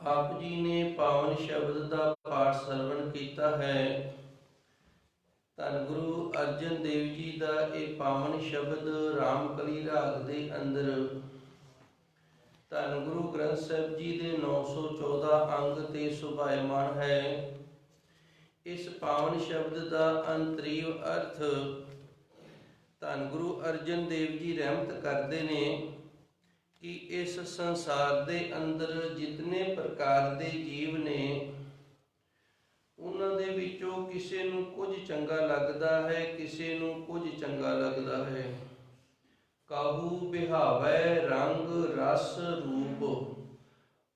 ਆਪ ਜੀ ਨੇ ਪਾਵਨ ਸ਼ਬਦ ਦਾ ਪਾਠ ਸਰਵਣ ਕੀਤਾ ਹੈ। ਧੰਨ ਗੁਰੂ ਅਰਜਨ ਦੇਵ ਜੀ ਦਾ ਇਹ ਪਾਵਨ ਸ਼ਬਦ ਰਾਮਕਲੀ ਰਾਗ ਦੇ ਅੰਦਰ ਧੰਨ ਗੁਰੂ ਗ੍ਰੰਥ ਸਾਹਿਬ ਜੀ ਦੇ 914 ਅੰਗ ਤੇ ਸੁਭਾਇਮਾਨ ਹੈ। ਇਸ ਪਾਵਨ ਸ਼ਬਦ ਦਾ ਅੰਤਰੀਵ ਅਰਥ ਧੰਨ ਗੁਰੂ ਅਰਜਨ ਦੇਵ ਜੀ ਰਹਿਮਤ ਕਰਦੇ ਨੇ ਕਿ ਇਸ ਸੰਸਾਰ ਦੇ ਅੰਦਰ ਜਿਤਨੇ ਪ੍ਰਕਾਰ ਦੇ ਜੀਵ ਨੇ, ਉਹਨਾਂ ਦੇ ਵਿੱਚੋਂ ਕਿਸੇ ਨੂੰ ਕੁਝ ਚੰਗਾ ਲੱਗਦਾ ਹੈ, ਕਿਸੇ ਨੂੰ ਕੁਝ ਚੰਗਾ ਲੱਗਦਾ ਹੈ। ਕਾਹੂ ਬਿਹਾਵੈ ਰੰਗ ਰਸ ਰੂਪ।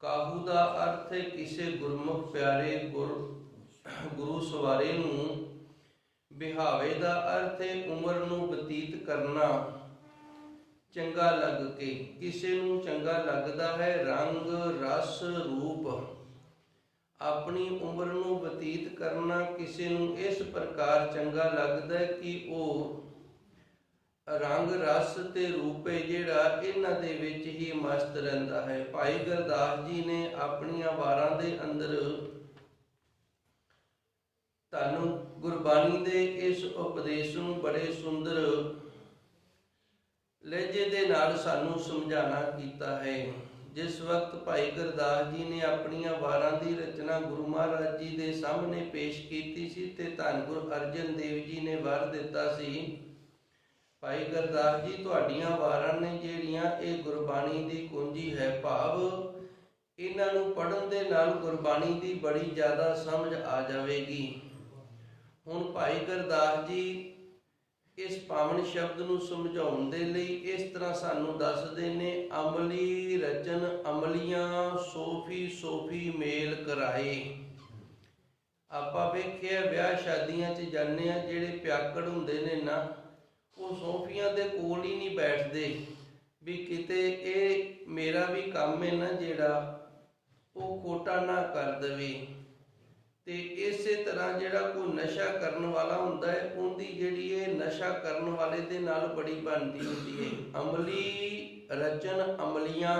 ਕਾਹੂ ਦਾ ਅਰਥ ਹੈ ਕਿਸੇ ਗੁਰਮੁਖ ਪਿਆਰੇ ਗੁਰੂ ਸਵਾਰੇ ਨੂੰ। ਬਿਹਾਵੇ ਦਾ ਅਰਥ ਹੈ ਉਮਰ ਨੂੰ ਬਤੀਤ ਕਰਨਾ ਚੰਗਾ ਲੱਗ ਕੇ, ਕਿਸੇ ਨੂੰ ਚੰਗਾ ਲੱਗਦਾ ਹੈ। ਰੰਗ ਰਸ ਰੂਪ, ਆਪਣੀ ਉਮਰ ਨੂੰ ਬਤੀਤ ਕਰਨਾ ਕਿਸੇ ਨੂੰ ਇਸ ਪ੍ਰਕਾਰ ਚੰਗਾ ਲੱਗਦਾ ਹੈ ਕਿ ਉਹ ਰੰਗ ਰਸ ਤੇ ਰੂਪ ਹੈ ਜਿਹੜਾ ਇਹਨਾਂ ਦੇ ਵਿੱਚ ਹੀ ਮਸਤ ਰਹਿੰਦਾ ਹੈ। ਭਾਈ ਗੁਰਦਾਸ ਜੀ ਨੇ ਆਪਣੀਆਂ ਵਾਰਾਂ ਦੇ ਅੰਦਰ ਤੁਹਾਨੂੰ ਗੁਰਬਾਣੀ ਦੇ ਇਸ ਉਪਦੇਸ਼ ਨੂੰ ਬੜੇ ਸੁੰਦਰ ਲਹਿਜੇ ਦੇ ਨਾਲ ਸਾਨੂੰ ਸਮਝਾਣਾ ਕੀਤਾ ਹੈ। ਜਿਸ ਵਕਤ ਭਾਈ ਗੁਰਦਾਸ ਜੀ ਨੇ ਆਪਣੀਆਂ ਵਾਰਾਂ ਦੀ ਰਚਨਾ ਗੁਰੂ ਮਹਾਰਾਜ ਜੀ ਦੇ ਸਾਹਮਣੇ ਪੇਸ਼ ਕੀਤੀ ਸੀ ਤੇ ਧੰਨ ਗੁਰੂ ਅਰਜਨ ਦੇਵ ਜੀ ਨੇ ਵਰ ਦਿੱਤਾ ਸੀ, ਭਾਈ ਗੁਰਦਾਸ ਜੀ ਤੁਹਾਡੀਆਂ ਵਾਰਾਂ ਨੇ ਜਿਹੜੀਆਂ ਇਹ ਗੁਰਬਾਣੀ ਦੀ ਕੁੰਜੀ ਹੈ, ਭਾਵ ਇਹਨਾਂ ਨੂੰ ਪੜ੍ਹਨ ਦੇ ਨਾਲ ਗੁਰਬਾਣੀ ਦੀ ਬੜੀ ਜ਼ਿਆਦਾ ਸਮਝ ਆ ਜਾਵੇਗੀ। ਹੁਣ ਭਾਈ ਗੁਰਦਾਸ ਜੀ ਇਸ ਪਾਵਨ ਸ਼ਬਦ ਨੂੰ ਸਮਝਾਉਣ ਦੇ ਲਈ ਇਸ ਤਰ੍ਹਾਂ ਸਾਨੂੰ ਦੱਸਦੇ ਨੇ, ਅਮਲੀ ਰਚਨ ਅਮਲੀਆਂ ਸੋਫੀ ਸੋਫੀ ਮੇਲ ਕਰਾਏ। ਆਪਾਂ ਵੇਖਿਆ ਵਿਆਹ ਸ਼ਾਦੀਆਂ 'ਚ ਜਾਂਦੇ ਆ, ਜਿਹੜੇ ਪਿਆਕੜ ਹੁੰਦੇ ਨੇ ਨਾ, ਉਹ ਸੋਫੀਆਂ ਦੇ ਕੋਲ ਹੀ ਨਹੀਂ ਬੈਠਦੇ ਵੀ ਕਿਤੇ ਇਹ ਮੇਰਾ ਵੀ ਕੰਮ ਹੈ ਨਾ ਜਿਹੜਾ ਉਹ ਖੋਟਾ ਨਾ ਕਰ ਦੇਵੇ। ਤੇ ਇਸੇ ਤਰ੍ਹਾਂ ਜਿਹੜਾ ਕੋਈ ਨਸ਼ਾ ਕਰਨ ਵਾਲਾ ਹੁੰਦਾ ਹੈ, ਉਹਦੀ ਜਿਹੜੀ ਇਹ ਨਸ਼ਾ ਕਰਨ ਵਾਲੇ ਦੇ ਨਾਲ ਬੜੀ ਬਣਦੀ ਹੁੰਦੀ ਹੈ। ਅਮਲੀ ਰਚਨ ਅਮਲੀਆਂ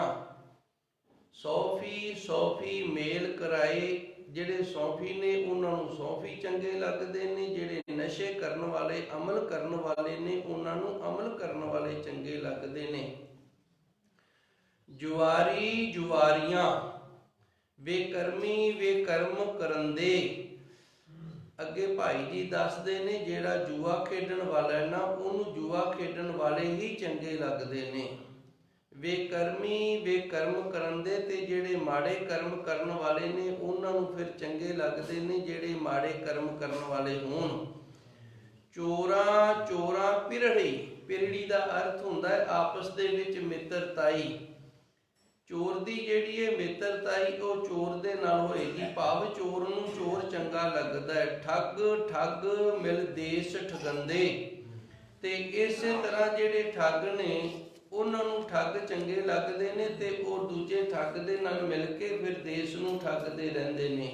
ਸੌਫੀ ਸੌਫੀ ਮੇਲ ਕਰਾਏ। ਜਿਹੜੇ ਸੌਫੀ ਨੇ ਉਹਨਾਂ ਨੂੰ ਸੌਫੀ ਚੰਗੇ ਲੱਗਦੇ ਨੇ, ਜਿਹੜੇ ਨਸ਼ੇ ਕਰਨ ਵਾਲੇ ਅਮਲ ਕਰਨ ਵਾਲੇ ਨੇ ਉਹਨਾਂ ਨੂੰ ਅਮਲ ਕਰਨ ਵਾਲੇ ਚੰਗੇ ਲੱਗਦੇ ਨੇ। ਜੁਆਰੀ ਜੁਆਰੀਆਂ ਬੇਕਰਮੀ ਬੇਕਰਮ ਕਰੰਦੇ। ਅੱਗੇ ਭਾਈ ਜੀ ਦੱਸਦੇ ਨੇ ਜਿਹੜਾ ਜੂਆ ਖੇਡਣ ਵਾਲਾ ਨਾ, ਉਹਨੂੰ ਜੂਆ ਖੇਡਣ ਵਾਲੇ ਹੀ ਚੰਗੇ ਲੱਗਦੇ ਨੇ। ਬੇਕਰਮੀ ਬੇਕਰਮ ਕਰੰਦੇ, ਤੇ ਜਿਹੜੇ ਮਾੜੇ ਕਰਮ ਕਰਨ ਵਾਲੇ ਨੇ ਉਹਨਾਂ ਨੂੰ ਫਿਰ ਚੰਗੇ ਲੱਗਦੇ ਨੇ ਜਿਹੜੇ ਮਾੜੇ ਕਰਮ ਕਰਨ ਵਾਲੇ ਹੋਣ। ਚੋਰਾਂ ਚੋਰਾਂ ਪਿਰੜੀ। ਪਿਰੜੀ ਦਾ ਅਰਥ ਹੁੰਦਾ ਹੈ ਆਪਸ ਦੇ ਵਿੱਚ ਮਿੱਤਰਤਾਈ। ਚੋਰ ਦੀ ਜਿਹੜੀ ਹੈ ਮਿੱਤਰਤਾਈ ਉਹ ਚੋਰ ਦੇ ਨਾਲ ਹੋਏਗੀ, ਭਾਵ ਚੋਰ ਨੂੰ ਚੋਰ ਚੰਗਾ ਲੱਗਦਾ ਹੈ। ਠੱਗ ਠੱਗ ਮਿਲ ਦੇਸ਼ ਠਗੰਦੇ। ਤੇ ਇਸੇ ਤਰ੍ਹਾਂ ਜਿਹੜੇ ਠੱਗ ਨੇ ਉਹਨਾਂ ਨੂੰ ਠੱਗ ਚੰਗੇ ਲੱਗਦੇ ਨੇ ਤੇ ਉਹ ਦੂਜੇ ਠੱਗ ਦੇ ਨਾਲ ਮਿਲ ਕੇ ਫਿਰ ਦੇਸ਼ ਨੂੰ ਠੱਗਦੇ ਰਹਿੰਦੇ ਨੇ।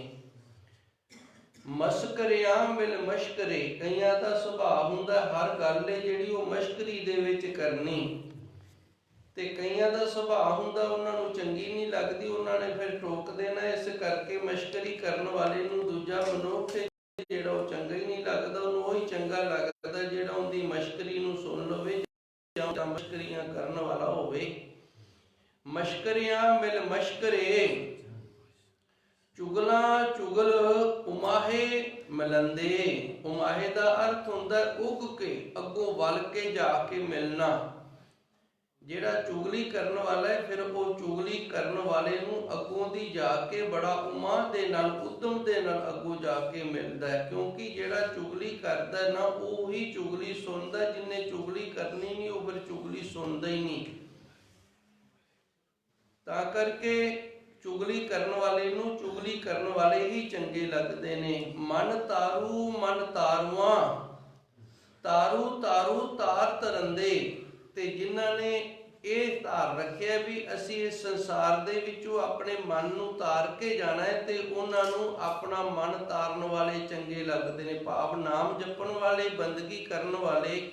ਮਸ਼ਕਰਿਆਂ ਮਿਲ ਮਸ਼ਕਰੇ। ਕਈਆਂ ਦਾ ਸੁਭਾਅ ਹੁੰਦਾ ਹਰ ਗੱਲ ਹੈ ਜਿਹੜੀ ਉਹ ਮਸ਼ਕਰੀ ਦੇ ਵਿੱਚ ਕਰਨੀ, ਤੇ ਕਈਆਂ ਦਾ ਸੁਭਾਅ ਹੁੰਦਾ ਉਹਨਾਂ ਨੂੰ ਚੰਗੀ ਨਹੀਂ ਲੱਗਦੀ, ਉਹਨਾਂ ਨੇ ਫਿਰ ਠੋਕ ਦੇਣਾ। ਇਸ ਕਰਕੇ ਮਸ਼ਕਰੀ ਕਰਨ ਵਾਲੇ ਨੂੰ ਦੂਜਾ ਮਨੁੱਖ ਜਿਹੜਾ ਉਹ ਚੰਗਾ ਹੀ ਨਹੀਂ ਲੱਗਦਾ, ਉਹਨੂੰ ਉਹੀ ਚੰਗਾ ਲੱਗਦਾ ਜਿਹੜਾ ਉਹਦੀ ਮਸ਼ਕਰੀ ਨੂੰ ਸੁਣ ਲਵੇ ਜਾਂ ਮਸ਼ਕਰੀਆਂ ਕਰਨ ਵਾਲਾ ਹੋਵੇ। ਮਸ਼ਕਰੀਆਂ ਮਿਲ ਮਸ਼ਕਰੇ। ਚੁਗਲਾਂ ਚੁਗਲ ਉਮਾਹੇ ਮਿਲੰਦੇ। ਉਮਾਹੇ ਦਾ ਅਰਥ ਹੁੰਦਾ ਉੱਗ ਕੇ, ਅੱਗੋਂ ਵੱਲ ਕੇ ਜਾ ਕੇ ਮਿਲਣਾ। ਜਿਹੜਾ ਚੁਗਲੀ ਕਰਨ ਵਾਲਾ ਹੈ ਫਿਰ ਉਹ ਚੁਗਲੀ ਕਰਨ ਵਾਲੇ ਨੂੰ ਅੱਗੋਂ ਦੀ ਜਾ ਕੇ ਬੜਾ ਉਮਾਹ ਦੇ ਨਾਲ ਉਦਮ ਦੇ ਨਾਲ ਅੱਗੋਂ ਜਾ ਕੇ ਮਿਲਦਾ ਹੈ। ਕਿਉਂਕਿ ਜਿਹੜਾ ਚੁਗਲੀ ਕਰਦਾ ਨਾ ਉਹ ਹੀ ਚੁਗਲੀ ਸੁਣਦਾ, ਜਿਹਨੇ ਚੁਗਲੀ ਕਰਨੀ ਨਹੀਂ ਉਹ ਫਿਰ ਚੁਗਲੀ ਸੁਣਦਾ ਹੀ ਨਹੀਂ। ਤਾਂ ਕਰਕੇ ਚੁਗਲੀ ਕਰਨ ਵਾਲੇ ਨੂੰ ਚੁਗਲੀ ਕਰਨ ਵਾਲੇ ਹੀ ਚੰਗੇ ਲੱਗਦੇ ਨੇ। ਮਨ ਤਾਰੂ ਮਨ ਤਾਰੂਆਂ। ਤਾਰੂ ਤਾਰੂ ਤਾਰ ਤਰੰਦੇ। ਤੇ ਜਿਨ੍ਹਾਂ ਨੇ ਇਹ ਧਾਰ ਰੱਖਿਆ ਵੀ ਅਸੀਂ ਇਸ ਸੰਸਾਰ ਦੇ ਵਿੱਚੋਂ ਆਪਣੇ ਮਨ ਨੂੰ ਤਾਰ ਕੇ ਜਾਣਾ ਹੈ, ਤੇ ਉਹਨਾਂ ਨੂੰ ਆਪਣਾ ਮਨ ਤਾਰਨ ਵਾਲੇ ਚੰਗੇ ਲੱਗਦੇ ਨੇ। ਭਾਵ ਨਾਮ ਜਪਣ ਵਾਲੇ, ਬੰਦਗੀ ਕਰਨ ਵਾਲੇ,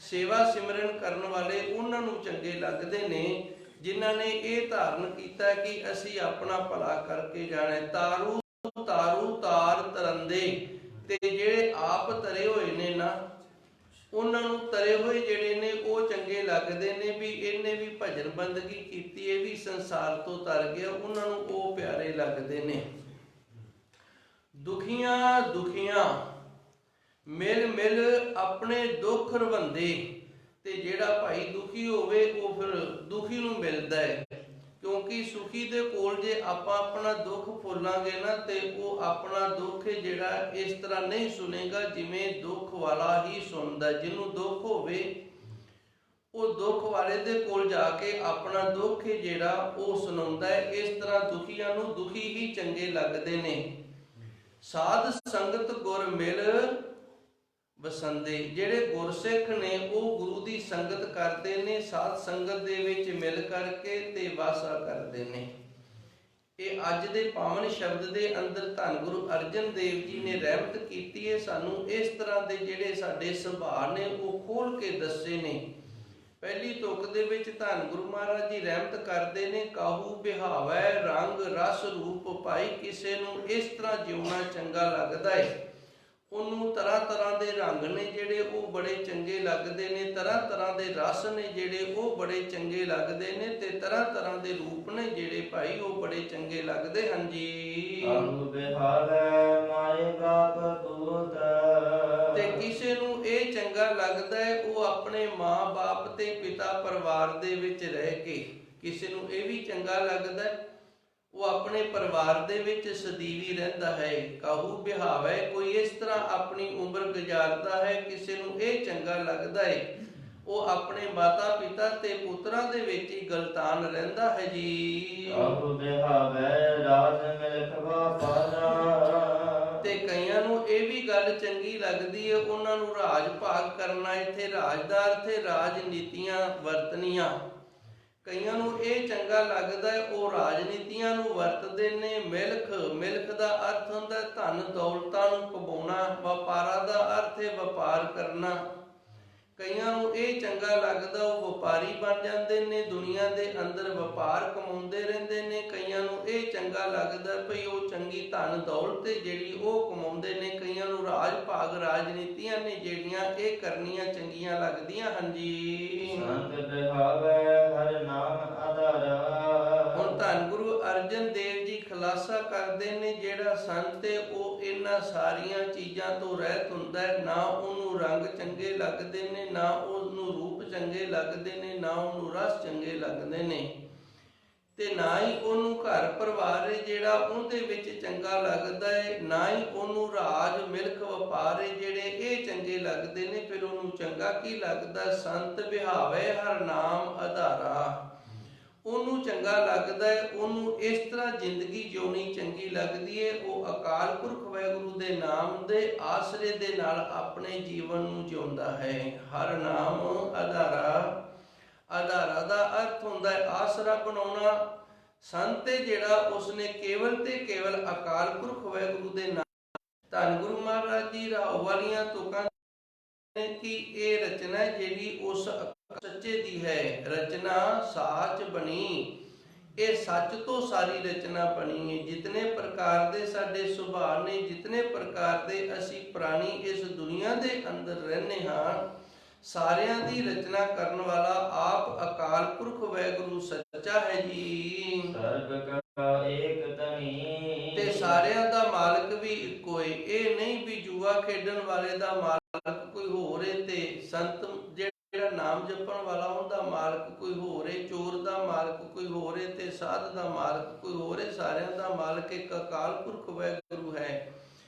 ਸੇਵਾ ਸਿਮਰਨ ਕਰਨ ਵਾਲੇ ਉਹਨਾਂ ਨੂੰ ਚੰਗੇ ਲੱਗਦੇ ਨੇ। ਜਿਨ੍ਹਾਂ ਨੇ ਇਹ ਧਾਰਨ ਕੀਤਾ ਕਿ ਅਸੀਂ ਆਪਣਾ ਭਲਾ ਕਰਕੇ ਜਾਣਾ। ਤਾਰੂ ਤਾਰੂ ਤਾਰ ਤਰੰਦੇ, ਤੇ ਜਿਹੜੇ ਆਪ ਤਰੇ ਹੋਏ ਨੇ ਨਾ, ਉਹਨਾਂ ਨੂੰ ਤਰੇ ਹੋਏ ਜਿਹੜੇ ਨੇ ਉਹ ਚੰਗੇ ਲੱਗਦੇ ਨੇ, ਵੀ ਇਹਨੇ ਵੀ ਭਜਨ ਬੰਦਗੀ ਕੀਤੀ, ਇਹ ਵੀ ਸੰਸਾਰ ਤੋਂ ਤਰ ਗਿਆ, ਉਹਨਾਂ ਨੂੰ ਉਹ ਪਿਆਰੇ ਲੱਗਦੇ ਨੇ। ਦੁਖੀਆਂ ਦੁਖੀਆਂ ਮਿਲ ਮਿਲ ਆਪਣੇ ਦੁੱਖ ਰਵੰਦੇ, ਤੇ ਜਿਹੜਾ ਭਾਈ ਦੁਖੀ ਹੋਵੇ ਉਹ ਫਿਰ ਦੁਖੀ ਨੂੰ ਮਿਲਦਾ ਹੈ, ਕਿਉਂਕਿ ਸੁਖੀ ਦੇ ਕੋਲ ਜੇ ਆਪਾਂ ਆਪਣਾ ਦੁੱਖ ਫੋਲਾਂਗੇ ਨਾ, ਤੇ ਉਹ ਆਪਣਾ ਦੁੱਖ ਜਿਹੜਾ ਇਸ ਤਰ੍ਹਾਂ ਨਹੀਂ ਸੁਣੇਗਾ ਜਿਵੇਂ ਦੁੱਖ ਵਾਲਾ ਹੀ ਸੁਣਦਾ। ਜਿਹਨੂੰ ਦੁੱਖ ਹੋਵੇ ਉਹ ਦੁੱਖ ਵਾਲੇ ਦੇ ਕੋਲ ਜਾ ਕੇ ਆਪਣਾ ਦੁੱਖ ਜਿਹੜਾ ਉਹ ਸੁਣਾਉਂਦਾ ਹੈ। ਇਸ ਤਰ੍ਹਾਂ ਦੁਖੀਆਂ ਨੂੰ ਦੁਖੀ ਹੀ ਚੰਗੇ ਲੱਗਦੇ ਨੇ। ਸਾਧ ਸੰਗਤ ਗੁਰ ਮਿਲ ਵਸੰਦੇ, ਜਿਹੜੇ ਗੁਰਸਿੱਖ ਨੇ ਉਹ ਗੁਰੂ ਦੀ ਸੰਗਤ ਕਰਦੇ ਨੇ, ਸਾਧ ਸੰਗਤ ਦੇ ਵਿੱਚ ਮਿਲ ਕਰਕੇ ਤੇ ਵਾਸਾ ਕਰਦੇ ਨੇ। ਇਹ ਅੱਜ ਦੇ ਪਾਵਨ ਸ਼ਬਦ ਦੇ ਅੰਦਰ ਧੰਨ ਗੁਰੂ ਅਰਜਨ ਦੇਵ ਜੀ ਨੇ ਰਹਿਮਤ ਕੀਤੀ ਹੈ। ਸਾਨੂੰ ਇਸ ਤਰ੍ਹਾਂ ਦੇ ਜਿਹੜੇ ਸਾਡੇ ਸੁਭਾਅ ਨੇ ਉਹ ਖੋਲ ਕੇ ਦੱਸੇ ਨੇ। ਪਹਿਲੀ ਤੁਕ ਦੇ ਵਿੱਚ ਧੰਨ ਗੁਰੂ ਮਹਾਰਾਜ ਜੀ ਰਹਿਮਤ ਕਰਦੇ ਨੇ, ਕਾਹੂ ਬਿਹਾਵੈ ਰੰਗ ਰਸ ਰੂਪ ਭਾਈ, ਕਿਸੇ ਨੂੰ ਇਸ ਤਰ੍ਹਾਂ ਜਿਉਣਾ ਚੰਗਾ ਲੱਗਦਾ ਹੈ, ਉਹਨੂੰ ਤਰ੍ਹਾਂ ਤਰ੍ਹਾਂ ਦੇ ਰੰਗ ਨੇ ਜਿਹੜੇ ਉਹ ਬੜੇ ਚੰਗੇ ਲੱਗਦੇ ਨੇ, ਤਰ੍ਹਾਂ ਤਰ੍ਹਾਂ ਦੇ ਰਸ ਨੇ ਜਿਹੜੇ ਉਹ ਬੜੇ ਚੰਗੇ ਲੱਗਦੇ ਨੇ, ਤੇ ਤਰ੍ਹਾਂ ਤਰ੍ਹਾਂ ਦੇ ਰੂਪ ਨੇ ਜਿਹੜੇ ਭਾਈ ਉਹ ਬੜੇ ਚੰਗੇ ਲੱਗਦੇ ਹਨ ਜੀ। ਤੇ ਕਿਸੇ ਨੂੰ ਇਹ ਚੰਗਾ ਲੱਗਦਾ ਹੈ ਉਹ ਆਪਣੇ ਮਾਂ-ਬਾਪ ਤੇ ਪਿਤਾ ਪਰਿਵਾਰ ਦੇ ਵਿੱਚ ਰਹਿ ਕੇ, ਕਿਸੇ ਨੂੰ ਇਹ ਵੀ ਚੰਗਾ ਲੱਗਦਾ ਹੈ ਉਹ ਆਪਣੇ ਪਰਿਵਾਰ ਦੇ ਵਿੱਚ ਸਦੀਵੀ ਰਹਿੰਦਾ ਹੈ। ਕਾਹੂ ਬਿਹਾਵੈ, ਕੋਈ ਇਸ ਤਰ੍ਹਾਂ ਆਪਣੀ ਉਮਰ ਗੁਜ਼ਾਰਦਾ ਹੈ, ਕਿਸੇ ਨੂੰ ਇਹ ਚੰਗਾ ਲੱਗਦਾ ਹੈ ਉਹ ਆਪਣੇ ਮਾਤਾ ਪਿਤਾ ਤੇ ਪੁੱਤਰਾਂ ਦੇ ਵਿੱਚ ਹੀ ਗਲਤਾਨ ਰਹਿੰਦਾ ਹੈ ਜੀ। ਕਾਹੂ ਬਿਹਾਵੈ ਰਾਜ ਮਿਲਖ ਵਾਪਾਰਾ, ਤੇ ਕਈਆਂ ਨੂੰ ਇਹ ਵੀ ਗੱਲ ਚੰਗੀ ਲੱਗਦੀ ਹੈ ਉਹਨਾਂ ਨੂੰ ਰਾਜ ਭਾਗ ਕਰਨਾ। ਇੱਥੇ ਰਾਜ ਦਾ ਅਰਥ ਹੈ ਰਾਜਨੀਤੀਆਂ ਵਰਤਣੀਆਂ। ਕਈਆਂ ਨੂੰ ਇਹ ਚੰਗਾ ਲੱਗਦਾ ਹੈ ਉਹ ਰਾਜਨੀਤੀਆਂ ਨੂੰ ਵਰਤਦੇ ਨੇ। ਮਿਲਖ, ਮਿਲਖ ਦਾ ਅਰਥ ਹੁੰਦਾ ਧਨ ਦੌਲਤਾਂ ਨੂੰ ਕਮਾਉਣਾ। ਵਪਾਰਾ ਦਾ ਅਰਥ ਹੈ ਵਪਾਰ ਕਰਨਾ। ਕਈਆਂ ਨੂੰ ਇਹ ਚੰਗਾ ਲੱਗਦਾ ਉਹ ਵਪਾਰੀ ਬਣ ਜਾਂਦੇ ਨੇ, ਦੁਨੀਆ ਦੇ ਅੰਦਰ ਵਪਾਰ ਕਮਾਉਂਦੇ ਰਹਿੰਦੇ ਨੇ। ਕਈਆਂ ਨੂੰ ਇਹ ਚੰਗਾ ਲੱਗਦਾ ਭਈ ਉਹ ਚੰਗੀ ਧਨ ਦੌਲਤ ਜਿਹੜੀ ਉਹ ਕਮਾਉਂਦੇ ਨੇ। ਕਈਆਂ ਨੂੰ ਰਾਜ ਭਾਗ ਰਾਜਨੀਤੀਆਂ ਨੇ ਜਿਹੜੀਆਂ ਇਹ ਕਰਨੀਆਂ ਚੰਗੀਆਂ ਲੱਗਦੀਆਂ ਹਨ ਜੀ। ਹੁਣ ਧੰਨ ਗੁਰੂ ਅਰਜਨ ਦੇਵ ਜੀ ਖੁਲਾਸਾ ਕਰਦੇ ਨੇ ਜਿਹੜਾ ਸੰਤ ਹੈ ਉਹ ਇਹਨਾਂ ਸਾਰੀਆਂ ਚੀਜ਼ਾਂ ਤੋਂ ਰਹਿਤ ਹੁੰਦਾ ਹੈ। ਨਾ ਉਹਨੂੰ ਰੰਗ ਚੰਗੇ ਲੱਗਦੇ ਨੇ, ਨਾ ਉਹਨੂੰ ਰੂਪ ਚੰਗੇ ਲੱਗਦੇ ਨੇ, ਨਾ ਉਹਨੂੰ ਰਸ ਚੰਗੇ ਲੱਗਦੇ ਨੇ, ਤੇ ਨਾ ਹੀ ਉਹਨੂੰ ਘਰ ਪਰਿਵਾਰ ਹੈ ਜਿਹੜਾ ਉਹਦੇ ਵਿੱਚ ਚੰਗਾ ਲੱਗਦਾ ਹੈ, ਨਾ ਹੀ ਉਹਨੂੰ ਰਾਜ ਮਿਲਕ ਵਪਾਰ ਹੈ ਜਿਹੜੇ ਇਹ ਚੰਗੇ ਲੱਗਦੇ ਨੇ। ਫਿਰ ਉਹਨੂੰ ਚੰਗਾ ਕੀ ਲੱਗਦਾ? ਸੰਤ ਬਿਹਾਵੇ ਹਰ ਨਾਮ ਆਧਾਰਾ, ਉਹਨੂੰ ਚੰਗਾ ਲੱਗਦਾ ਹੈ, ਉਹਨੂੰ ਇਸ ਤਰ੍ਹਾਂ ਜ਼ਿੰਦਗੀ ਜਿਉਣੀ ਚੰਗੀ ਲੱਗਦੀ ਹੈ। ਉਹ ਅਕਾਲ ਪੁਰਖ ਵਾਹਿਗੁਰੂ ਦੇ ਨਾਮ ਦੇ ਆਸਰੇ ਦੇ ਨਾਲ ਆਪਣੇ ਜੀਵਨ ਨੂੰ ਜਿਉਂਦਾ ਹੈ। ਹਰ ਨਾਮ ਆਧਾਰਾ, ਆਧਾਰਾ ਦਾ ਅਰਥ ਹੁੰਦਾ ਹੈ ਆਸਰਾ ਬਣਾਉਣਾ। ਸੰਤ ਜਿਹੜਾ ਉਸਨੇ ਕੇਵਲ ਤੇ ਕੇਵਲ ਅਕਾਲ ਪੁਰਖ ਵਾਹਿਗੁਰੂ ਦੇ ਨਾਮ। ਧੰਨ ਗੁਰੂ ਮਹਾਰਾਜ ਜੀ ਰਾਓ ਵਾਲੀਆਂ ਤੁਕਾਂ ਕਿ ਇਹ ਰਚਨਾ ਜਿਹੜੀ ਉਸ ਸੱਚੇ ਦੀ ਹੈ। ਰਚਨਾ ਸਾਚ ਬਣੀ, ਇਹ ਸੱਚ ਤੋਂ ਸਾਰੀ ਰਚਨਾ ਬਣੀ ਹੈ। ਜਿਤਨੇ ਪ੍ਰਕਾਰ ਦੇ ਸਾਡੇ ਸੁਭਾਅ ਨੇ, ਜਿਤਨੇ ਪ੍ਰਕਾਰ ਦੇ ਅਸੀਂ ਪ੍ਰਾਣੀ ਇਸ ਦੁਨੀਆ ਦੇ ਅੰਦਰ ਰਹਿੰਦੇ ਹਾਂ, ਸਾਰਿਆਂ ਦੀ ਰਚਨਾ ਕਰਨ ਵਾਲਾ ਆਪ ਅਕਾਲ ਪੁਰਖ ਵਾਹਿਗੁਰੂ ਸੱਚਾ ਹੈ ਜੀ। ਸਰਬ ਕਾ ਏਕ ਧਨੀ, ਤੇ ਸਾਰਿਆਂ ਦਾ ਮਾਲਕ ਵੀ ਇੱਕੋ ਹੈ। ਇਹ ਨਹੀਂ ਵੀ ਜੂਆ ਖੇਡਣ ਵਾਲੇ ਦਾ ਮਾਲਕ ਕੋਈ ਹੋਰ ਹੈ ਤੇ ਸੰਤ ਜਿਹੜਾ ਨਾਮ ਜਪਣ ਵਾਲਾ ਉਹਦਾ ਮਾਲਕ ਕੋਈ ਹੋਰ ਹੈ, ਚੋਰ ਦਾ ਮਾਲਕ ਕੋਈ ਹੋਰ ਹੈ ਤੇ ਸਾਧ ਦਾ ਮਾਲਕ ਕੋਈ ਹੋਰ ਹੈ। ਸਾਰਿਆਂ ਦਾ ਮਾਲਕ ਇੱਕ ਅਕਾਲ ਪੁਰਖ ਵਾਹਿਗੁਰੂ ਹੈ।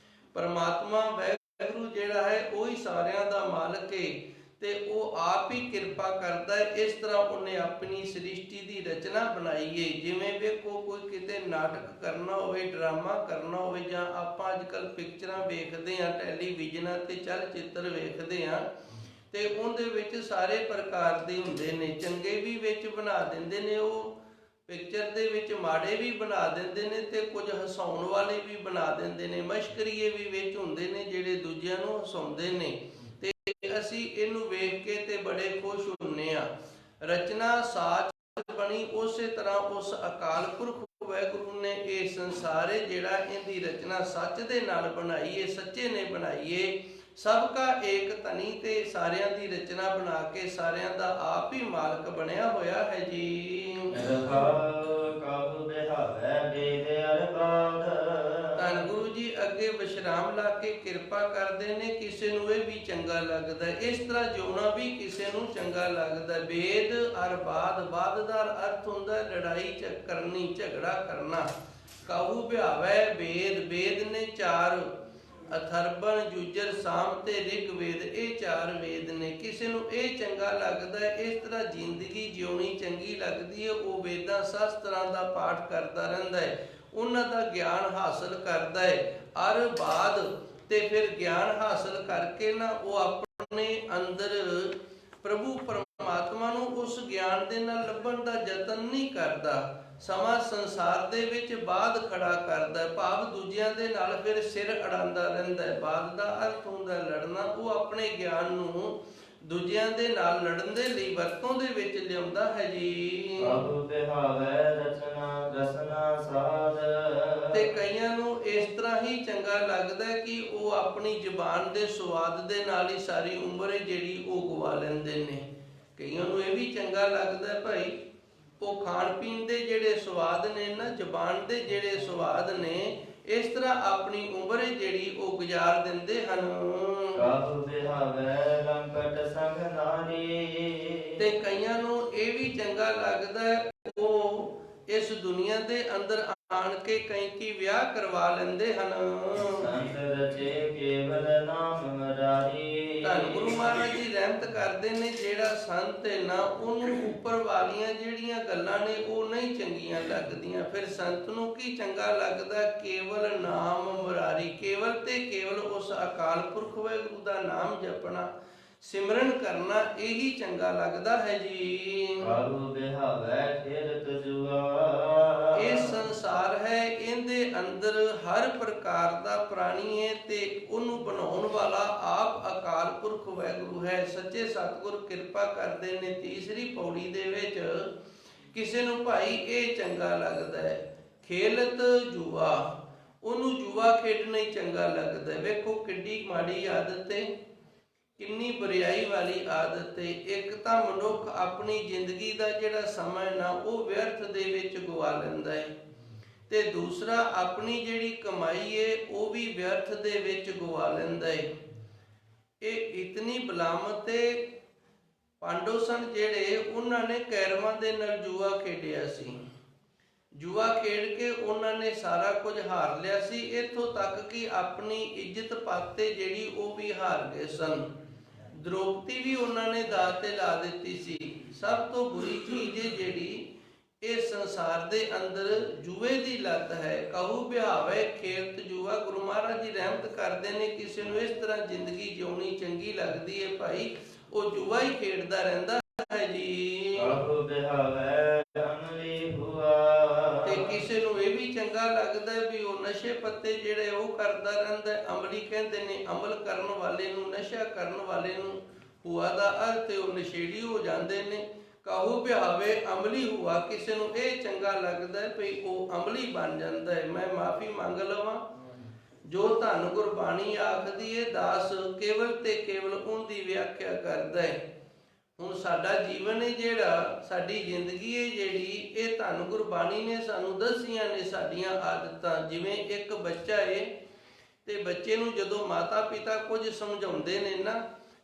ਪਰਮਾਤਮਾ ਵਾਹਿਗੁਰੂ ਜਿਹੜਾ ਹੈ ਉਹੀ ਸਾਰਿਆਂ ਦਾ ਮਾਲਕ ਹੈ ਤੇ ਉਹ ਆਪ ਹੀ ਕਿਰਪਾ ਕਰਦਾ ਹੈ। ਇਸ ਤਰ੍ਹਾਂ ਉਹਨੇ ਆਪਣੀ ਸ੍ਰਿਸ਼ਟੀ ਦੀ ਰਚਨਾ ਬਣਾਈ ਹੈ। ਜਿਵੇਂ ਵੇਖੋ ਕੋਈ ਕਿਤੇ ਨਾਟਕ ਕਰਨਾ ਹੋਵੇ, ਡਰਾਮਾ ਕਰਨਾ ਹੋਵੇ, ਜਾਂ ਆਪਾਂ ਅੱਜ ਕੱਲ੍ਹ ਪਿਕਚਰਾਂ ਵੇਖਦੇ ਹਾਂ, ਟੈਲੀਵਿਜ਼ਨਾਂ ਤੇ ਚਲਚਿੱਤਰ ਵੇਖਦੇ ਹਾਂ, ਤੇ ਉਹਦੇ ਵਿੱਚ ਸਾਰੇ ਪ੍ਰਕਾਰ ਦੇ ਹੁੰਦੇ ਨੇ। ਚੰਗੇ ਵੀ ਵਿੱਚ ਬਣਾ ਦਿੰਦੇ ਨੇ ਉਹ ਪਿਕਚਰ ਦੇ ਵਿੱਚ, ਮਾੜੇ ਵੀ ਬਣਾ ਦਿੰਦੇ ਨੇ ਤੇ ਕੁਝ ਹਸਾਉਣ ਵਾਲੇ ਵੀ ਬਣਾ ਦਿੰਦੇ ਨੇ। ਮਸ਼ਕਰੀਏ ਵੀ ਵਿੱਚ ਹੁੰਦੇ ਨੇ ਜਿਹੜੇ ਦੂਜਿਆਂ ਨੂੰ ਹਸਾਉਂਦੇ ਨੇ, ਤੇ ਅਸੀਂ ਇਹਨੂੰ ਵੇਖ ਕੇ ਤੇ ਬੜੇ ਖੁਸ਼ ਹੁੰਨੇ ਆ। ਰਚਨਾ ਸਾਚ ਬਣੀ, ਉਸੇ ਤਰ੍ਹਾਂ ਉਸ ਅਕਾਲ ਪੁਰਖ ਵਾਹਿਗੁਰੂ ਨੇ ਇਹ ਸੰਸਾਰੇ ਜਿਹੜਾ ਇਹਦੀ ਰਚਨਾ ਸੱਚ ਦੇ ਨਾਲ ਬਣਾਈਏ, ਸੱਚੇ ਨੇ ਬਣਾਈਏ। ਸਭ ਕਾ ਏਕ ਧਨੀ, ਤੇ ਸਾਰਿਆਂ ਦੀ ਰਚਨਾ ਬਣਾ ਕੇ ਸਾਰਿਆਂ ਦਾ ਆਪ ਹੀ ਮਾਲਕ ਬਣਿਆ ਹੋਇਆ ਹੈ ਜੀ। ਧੰਨ ਗੁਰੂ ਜੀ ਅੱਗੇ ਵਿਸ਼ਰਾਮ ਲਾ ਕੇ ਕਿਰਪਾ ਕਰਦੇ ਨੇ। ਕਿਸੇ ਨੂੰ ਇਹ ਵੀ ਚੰਗਾ ਲੱਗਦਾ, ਇਸ ਤਰ੍ਹਾਂ ਜਿਉਣਾ ਵੀ ਕਿਸੇ ਨੂੰ ਚੰਗਾ ਲੱਗਦਾ। ਵੇਦ ਅਰ ਬਾਦ, ਬਾਦ ਦਾ ਅਰਥ ਹੁੰਦਾ ਲੜਾਈ ਕਰਨੀ, ਝਗੜਾ ਕਰਨਾ। ਕਾਹੂ ਵਿਹਾਵੈ ਵੇਦ, ਵੇਦ ਨੇ ਚਾਰ, ਅਥਰਬਣ, ਜੁਜਰ, ਸਾਮ ਤੇ ਰਿਗ ਵੇਦ, ਇਹ ਚਾਰ ਵੇਦ ਨੇ। ਕਿਸੇ ਨੂੰ ਇਹ ਚੰਗਾ ਲੱਗਦਾ ਹੈ, ਇਸ ਤਰ੍ਹਾਂ ਜ਼ਿੰਦਗੀ ਜਿਉਣੀ ਚੰਗੀ ਲੱਗਦੀ ਹੈ। ਉਹ ਵੇਦਾਂ ਸ਼ਾਸਤਰਾਂ ਦਾ ਪਾਠ ਕਰਦਾ ਰਹਿੰਦਾ ਹੈ, ਉਹਨਾਂ ਦਾ ਗਿਆਨ ਹਾਸਲ ਕਰਦਾ ਹੈ। ਅਰ ਬਾਦ, ਤੇ ਫਿਰ ਗਿਆਨ ਹਾਸਲ ਕਰਕੇ ਨਾ ਉਹ ਆਪਣੇ ਅੰਦਰ ਪ੍ਰਭੂ ਪਰਮਾਤਮਾ ਨੂੰ ਉਸ ਗਿਆਨ ਦੇ ਨਾਲ ਲੱਭਣ ਦਾ ਯਤਨ ਨਹੀਂ ਕਰਦਾ, ਸਮਾਂ ਸੰਸਾਰ ਦੇ ਵਿੱਚ ਬਾਦ ਖੜਾ ਕਰਦਾ, ਭਾਵ ਦੂਜਿਆਂ ਦੇ ਨਾਲ ਫਿਰ ਸਿਰ ਅੜਾਉਂਦਾ ਰਹਿੰਦਾ ਹੈ। ਬਾਦ ਦਾ ਅਰਥ ਹੁੰਦਾ ਲੜਨਾ। ਉਹ ਆਪਣੇ ਗਿਆਨ ਨੂੰ ਦੂਜਿਆਂ ਦੇ ਨਾਲ ਲੜਨ ਦੇ ਲਈ ਵਰਤੋਂ ਦੇ ਵਿੱਚ ਲਿਆਉਂਦਾ ਹੈ ਜੀ। ਤੇ ਕਈਆਂ ਨੂੰ ਇਸ ਤਰ੍ਹਾਂ ਹੀ ਚੰਗਾ ਲੱਗਦਾ ਕਿ ਉਹ ਆਪਣੀ ਜ਼ੁਬਾਨ ਦੇ ਸਵਾਦ ਦੇ ਨਾਲ ਹੀ ਸਾਰੀ ਉਮਰ ਜਿਹੜੀ ਉਹ ਗਵਾ ਲੈਂਦੇ ਨੇ। ਕਈਆਂ ਨੂੰ ਇਹ ਵੀ ਚੰਗਾ ਲੱਗਦਾ ਭਾਈ, ਉਹ ਖਾਣ ਪੀਣ ਦੇ ਜਿਹੜੇ ਸਵਾਦ ਨੇ ਨਾ, ਜ਼ੁਬਾਨ ਦੇ ਜਿਹੜੇ ਸਵਾਦ ਨੇ, ਇਸ ਤਰ੍ਹਾਂ ਆਪਣੀ ਉਮਰ ਜਿਹੜੀ ਉਹ ਗੁਜ਼ਾਰ ਦਿੰਦੇ ਹਨ। ਤੇ ਕਈਆਂ ਨੂੰ ਇਹ ਵੀ ਚੰਗਾ ਲੱਗਦਾ, ਉਹ ਇਸ ਦੁਨੀਆ ਦੇ ਅੰਦਰ ਆਣ ਕੇ ਕਈ ਵਿਆਹ ਕਰਵਾ ਲੈਂਦੇ ਹਨ। ਧੰਨ ਗੁਰੂ ਮਹਾਰਾਜ ਜੀ ਰਹਿਮਤ ਕਰਦੇ ਨੇ, ਜਿਹੜਾ ਸੰਤ ਹੈ ਨਾ, ਉਹਨੂੰ ਉੱਪਰ ਵਾਲੀਆਂ ਜਿਹੜੀਆਂ ਗੱਲਾਂ ਨੇ ਉਹ ਨਹੀਂ ਚੰਗੀਆਂ ਲੱਗਦੀਆਂ। ਫਿਰ ਸੰਤ ਨੂੰ ਕੀ ਚੰਗਾ ਲੱਗਦਾ? ਕੇਵਲ ਨਾਮ ਮੁਰਾਰੀ, ਕੇਵਲ ਤੇ ਕੇਵਲ ਉਸ ਅਕਾਲ ਪੁਰਖ ਵਾਹਿਗੁਰੂ ਦਾ ਨਾਮ ਜਪਣਾ, ਸਿਮਰਨ ਕਰਨਾ, ਇਹੀ ਚੰਗਾ ਲੱਗਦਾ ਹੈ ਜੀ। ਇਹ ਸੰਸਾਰ ਹੈ, ਇਹਦੇ ਅੰਦਰ ਹਰ ਪ੍ਰਕਾਰ ਦਾ ਪ੍ਰਾਣੀ ਹੈ, ਤੇ ਉਹਨੂੰ ਬਣਾਉਣ ਵਾਲਾ ਆਪ ਅਕਾਲ ਪੁਰਖ ਵਾਹਿਗੁਰੂ ਹੈ। ਸੱਚੇ ਸਤਿਗੁਰ ਕਿਰਪਾ ਕਰਦੇ ਨੇ। ਤੀਸਰੀ ਪੌੜੀ ਦੇ ਵਿੱਚ ਕਿਸੇ ਨੂੰ ਭਾਈ ਇਹ ਚੰਗਾ ਲੱਗਦਾ ਹੈ, ਖੇਲਤ ਜੂਆ, ਉਹਨੂੰ ਜੂਆ ਖੇਡਣਾ ਹੀ ਚੰਗਾ ਲੱਗਦਾ ਹੈ। ਵੇਖੋ ਕਿੱਡੀ ਮਾੜੀ ਆਦਤ ਹੈ, ਕਿੰਨੀ ਬੁਰਿਆਈ ਵਾਲੀ ਆਦਤ ਹੈ। ਇੱਕ ਤਾਂ ਮਨੁੱਖ ਆਪਣੀ ਜ਼ਿੰਦਗੀ ਦਾ ਜਿਹੜਾ ਸਮਾਂ ਹੈ ਨਾ, ਉਹ ਵਿਅਰਥ ਦੇ ਵਿੱਚ ਗਵਾ ਲੈਂਦਾ ਹੈ, ਤੇ ਦੂਸਰਾ ਆਪਣੀ ਜਿਹੜੀ ਕਮਾਈ ਹੈ ਉਹ ਵੀ ਵਿਅਰਥ ਦੇ ਵਿੱਚ ਗਵਾ ਲੈਂਦਾ ਹੈ। ਇਹ ਇਤਨੀ ਬਲਾਮਤ ਹੈ। ਪਾਂਡੋ ਸਨ ਜਿਹੜੇ, ਉਹਨਾਂ ਨੇ ਕੈਰਵਾਂ ਦੇ ਨਾਲ ਜੂਆ ਖੇਡਿਆ ਸੀ। ਜੂਆ ਖੇਡ ਕੇ ਉਹਨਾਂ ਨੇ ਸਾਰਾ ਕੁਝ ਹਾਰ ਲਿਆ ਸੀ, ਇੱਥੋਂ ਤੱਕ ਕਿ ਆਪਣੀ ਇੱਜ਼ਤ ਪਾਤੇ ਜਿਹੜੀ ਉਹ ਵੀ ਹਾਰ ਗਏ ਸਨ। ਦ੍ਰੋਪਦੀ ਵੀ ਉਹਨਾਂ ਨੇ ਦਾਅ ਤੇ ਲਾ ਦਿੱਤੀ ਸੀ। ਸਭ ਤੋਂ ਬੁਰੀ ਚੀਜ਼ ਹੈ ਜਿਹੜੀ ਇਹ ਸੰਸਾਰ ਦੇ ਅੰਦਰ ਜੂਏ ਦੀ ਲੱਤ ਹੈ। ਕਹੂ ਵਿਹਾਵੇ ਖੇਲਤ ਜੂਆ। ਗੁਰੂ ਮਹਾਰਾਜ ਜੀ ਰਹਿਮਤ ਕਰਦੇ ਨੇ, ਕਿਸੇ ਨੂੰ ਇਸ ਤਰ੍ਹਾਂ ਜ਼ਿੰਦਗੀ ਜਿਉਣੀ ਚੰਗੀ ਲੱਗਦੀ ਹੈ ਭਾਈ, ਉਹ ਜੂਆ ਹੀ ਖੇਡਦਾ ਰਹਿੰਦਾ ਹੈ ਜੀ। ਤੇ ਕਿਸੇ ਨੂੰ ਇਹ ਵੀ ਚੰਗਾ ਲੱਗਦਾ ਵੀ ਉਹ ਨਸ਼ੇ ਪੱਤੇ ਜਿਹੜੇ ਉਹ ਕਰਦਾ ਰਹਿੰਦਾ। ਅਮਲੀ ਕਹਿੰਦੇ ਨੇ ਅਮਲ ਕਰਨ ਵਾਲੇ ਨੂੰ, ਨਸ਼ਾ ਕਰਨ ਵਾਲੇ ਨੂੰ। ਹੁਆ ਦਾ ਅਰਥ ਉਹ ਨਸ਼ੇੜੀ ਹੋ ਜਾਂਦੇ ਨੇ। ਕਹੂ ਵਿਹਾਵੇ ਅਮਲੀ ਹੁਆ, ਕਿਸੇ ਨੂੰ ਇਹ ਚੰਗਾ ਲੱਗਦਾ ਹੈ ਭਈ ਉਹ ਅਮਲੀ ਬਣ ਜਾਂਦਾ ਹੈ। ਮੈਂ ਮਾਫੀ ਮੰਗ ਲਵਾਂ, ਜੋ ਧੰਨ ਗੁਰਬਾਣੀ ਆਖਦੀ ਹੈ, ਦਾਸ ਕੇਵਲ ਤੇ ਕੇਵਲ ਉਹਦੀ ਵਿਆਖਿਆ ਕਰਦਾ ਹੈ। ਹੁਣ ਸਾਡਾ ਜੀਵਨ ਹੈ ਜਿਹੜਾ, ਸਾਡੀ ਜ਼ਿੰਦਗੀ ਹੈ ਜਿਹੜੀ, ਇਹ ਧੰਨ ਗੁਰਬਾਣੀ ਨੇ ਸਾਨੂੰ ਦੱਸੀਆਂ ਨੇ ਸਾਡੀਆਂ ਆਦਤਾਂ। ਜਿਵੇਂ ਇੱਕ ਬੱਚਾ ਹੈ, ਤੇ ਬੱਚੇ ਨੂੰ ਜਦੋਂ ਮਾਤਾ ਪਿਤਾ ਕੁਝ ਸਮਝਾਉਂਦੇ ਨੇ ਨਾ,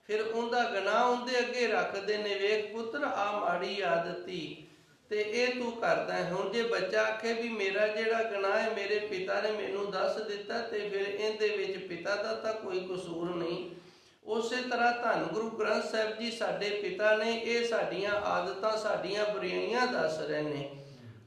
ਫਿਰ ਉਹਦਾ ਗੁਨਾਹ ਉਹਦੇ ਅੱਗੇ ਰੱਖਦੇ ਨੇ। ਵੇਖ ਪੁੱਤਰ, ਆ ਮਾੜੀ ਆਦਤੀ ਤੇ ਇਹ ਤੂੰ ਕਰਦਾ ਹੈ। ਹੁਣ ਜੇ ਬੱਚਾ ਆਖੇ ਵੀ ਮੇਰਾ ਜਿਹੜਾ ਗੁਨਾਹ ਹੈ ਮੇਰੇ ਪਿਤਾ ਨੇ ਮੈਨੂੰ ਦੱਸ ਦਿੱਤਾ, ਤੇ ਫਿਰ ਇਹਦੇ ਵਿੱਚ ਪਿਤਾ ਦਾ ਤਾਂ ਕੋਈ ਕਸੂਰ ਨਹੀਂ। ਉਸੇ ਤਰ੍ਹਾਂ ਧੰਨ ਗੁਰੂ ਗ੍ਰੰਥ ਸਾਹਿਬ ਜੀ ਸਾਡੇ ਪਿਤਾ ਨੇ, ਇਹ ਸਾਡੀਆਂ ਆਦਤਾਂ, ਸਾਡੀਆਂ ਬੁਰਾਈਆਂ ਦੱਸ ਰਹੇ ਨੇ।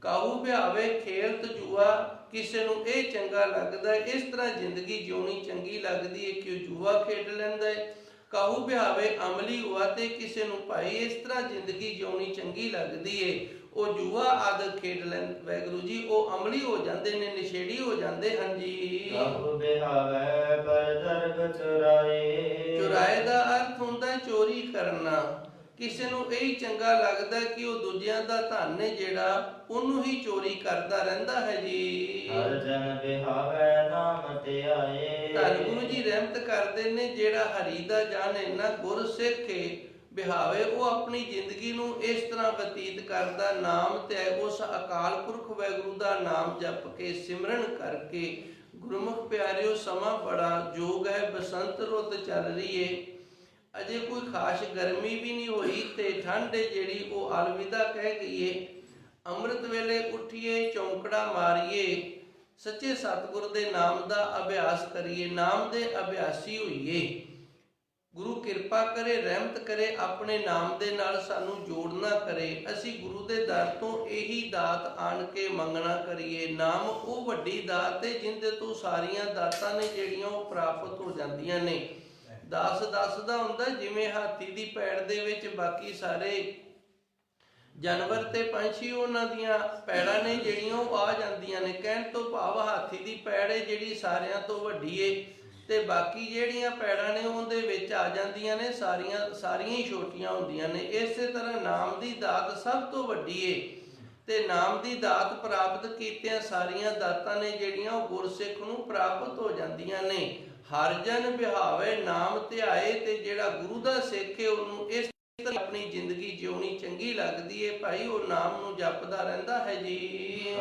ਕਾਹੂ ਵਿਹਾਵੇ ਖੇਲਤ ਜੂਆ, ਕਿਸੇ ਨੂੰ ਇਹ ਚੰਗਾ ਲੱਗਦਾ ਹੈ, ਇਸ ਤਰ੍ਹਾਂ ਜ਼ਿੰਦਗੀ ਜਿਉਣੀ ਚੰਗੀ ਲੱਗਦੀ ਹੈ ਕਿ ਉਹ ਜੂਆ ਖੇਡ ਲੈਂਦਾ ਹੈ। ਕਾਹੂ ਵਿਹਾਵੇ ਅਮਲੀ ਹੁਆ, ਤੇ ਕਿਸੇ ਨੂੰ ਭਾਈ ਇਸ ਤਰ੍ਹਾਂ ਜ਼ਿੰਦਗੀ ਜਿਉਣੀ ਚੰਗੀ ਲੱਗਦੀ ਹੈ, ਉਹ ਜੂਆ ਆਦਤ ਖੇਡ ਲੈਂਦੇ। ਵਾਹਿਗੁਰੂ ਜੀ, ਉਹ ਅਮਲੀ ਹੋ ਜਾਂਦੇ ਨੇ, ਨਸ਼ੇੜੀ ਹੋ ਜਾਂਦੇ ਹਨ ਜੀ। ਚੁਰਾਏ ਦਾ ਅਰਥ ਹੁੰਦਾ ਚੋਰੀ ਕਰਨਾ। ਕਿਸੇ ਨੂੰ ਇਹ ਹੀ ਚੰਗਾ ਲੱਗਦਾ ਕਿ ਉਹ ਦੂਜਿਆਂ ਦਾ ਧਨ ਹੈ ਜਿਹੜਾ ਉਹਨੂੰ ਹੀ ਚੋਰੀ ਕਰਦਾ ਰਹਿੰਦਾ ਹੈ ਜੀ। ਹਰ ਜਨ ਬਿਹਾਵੈ ਨਾਮ ਧਿਆਏ। ਧੰਨ ਗੁਰੂ ਜੀ ਰਹਿਮਤ ਕਰਦੇ ਨੇ, ਜਿਹੜਾ ਹਰੀ ਦਾ ਜਨ ਇੰਨਾ ਗੁਰ ਸਿੱਖ ਏ ਬਿਹਾਵੇ, ਉਹ ਆਪਣੀ ਜ਼ਿੰਦਗੀ ਨੂੰ ਇਸ ਤਰ੍ਹਾਂ ਬਤੀਤ ਕਰਦਾ, ਨਾਮ ਤੇ ਉਸ ਅਕਾਲ ਪੁਰਖ ਵਾਹਿਗੁਰੂ ਦਾ ਨਾਮ ਜਪ ਕੇ ਸਿਮਰਨ ਕਰਕੇ। ਗੁਰਮੁਖ ਪਿਆਰਿਓ, ਸਮਾਂ ਬੜਾ ਜੋਗ ਹੈ, ਬਸੰਤ ਰੁੱਤ ਚੱਲ ਰਹੀ ਏ, ਅਜੇ ਕੋਈ ਖਾਸ ਗਰਮੀ ਵੀ ਨਹੀਂ ਹੋਈ ਤੇ ਠੰਡ ਜਿਹੜੀ ਉਹ ਅਲਵਿਦਾ ਕਹਿ ਗਈ ਏ। ਅੰਮ੍ਰਿਤ ਵੇਲੇ ਉੱਠੀਏ, ਚੌਂਕੜਾ ਮਾਰੀਏ, ਸੱਚੇ ਸਤਿਗੁਰ ਦੇ ਨਾਮ ਦਾ ਅਭਿਆਸ ਕਰੀਏ, ਨਾਮ ਦੇ ਅਭਿਆਸੀ ਹੋਈਏ। ਗੁਰੂ ਕਿਰਪਾ ਕਰੇ, ਰਹਿਮਤ ਕਰੇ, ਆਪਣੇ ਨਾਮ ਦੇ ਨਾਲ ਸਾਨੂੰ ਜੋੜਨਾ ਕਰੇ। ਅਸੀਂ ਗੁਰੂ ਦੇ ਦਰ ਤੋਂ ਇਹੀ ਦਾਤ ਆਣ ਕੇ ਮੰਗਣਾ ਕਰੀਏ। ਨਾਮ ਉਹ ਵੱਡੀ ਦਾਤ ਹੈ ਜਿੰਦੇ ਤੋਂ ਸਾਰੀਆਂ ਦਾਤਾਂ ਨੇ ਜਿਹੜੀਆਂ ਉਹ ਪ੍ਰਾਪਤ ਹੋ ਜਾਂਦੀਆਂ ਨੇ। ਦਾਸ ਦੱਸਦਾ ਹੁੰਦਾ ਜਿਵੇਂ ਹਾਥੀ ਦੀ ਪੈੜ ਦੇ ਵਿੱਚ ਬਾਕੀ ਸਾਰੇ ਜਾਨਵਰ ਤੇ ਪੰਛੀ ਉਹਨਾਂ ਦੀਆਂ ਪੈੜਾਂ ਨੇ ਜਿਹੜੀਆਂ ਉਹ ਆ ਜਾਂਦੀਆਂ ਨੇ। ਕਹਿਣ ਤੋਂ ਭਾਵ ਹਾਥੀ ਦੀ ਪੈੜ ਹੈ ਜਿਹੜੀ ਸਾਰਿਆਂ ਤੋਂ ਵੱਡੀ ਏ ਤੇ ਬਾਕੀ ਜਿਹੜੀਆਂ ਪੈੜਾਂ ਨੇ ਉਹਦੇ ਵਿੱਚ ਆ ਜਾਂਦੀਆਂ ਨੇ, ਸਾਰੀਆਂ ਹੀ ਛੋਟੀਆਂ ਹੁੰਦੀਆਂ ਨੇ। ਇਸੇ ਤਰ੍ਹਾਂ ਨਾਮ ਦੀ ਦਾਤ ਸਭ ਤੋਂ ਵੱਡੀ ਏ ਤੇ ਨਾਮ ਦੀ ਦਾਤ ਪ੍ਰਾਪਤ ਕੀਤਿਆਂ ਸਾਰੀਆਂ ਦਾਤਾਂ ਨੇ ਜਿਹੜੀਆਂ ਉਹ ਗੁਰਸਿੱਖ ਨੂੰ ਪ੍ਰਾਪਤ ਹੋ ਜਾਂਦੀਆਂ ਨੇ। ਹਰ ਜਨ ਬਿਹਾਵੇ ਨਾਮ ਧਿਆਏ, ਤੇ ਜਿਹੜਾ ਗੁਰੂ ਦਾ ਸਿੱਖ ਹੈ ਉਹਨੂੰ ਇਸ ਤਰ੍ਹਾਂ ਆਪਣੀ ਜ਼ਿੰਦਗੀ ਜਿਉਣੀ ਚੰਗੀ ਲੱਗਦੀ ਏ ਭਾਈ, ਉਹ ਨਾਮ ਨੂੰ ਜਪਦਾ ਰਹਿੰਦਾ ਹੈ ਜੀ।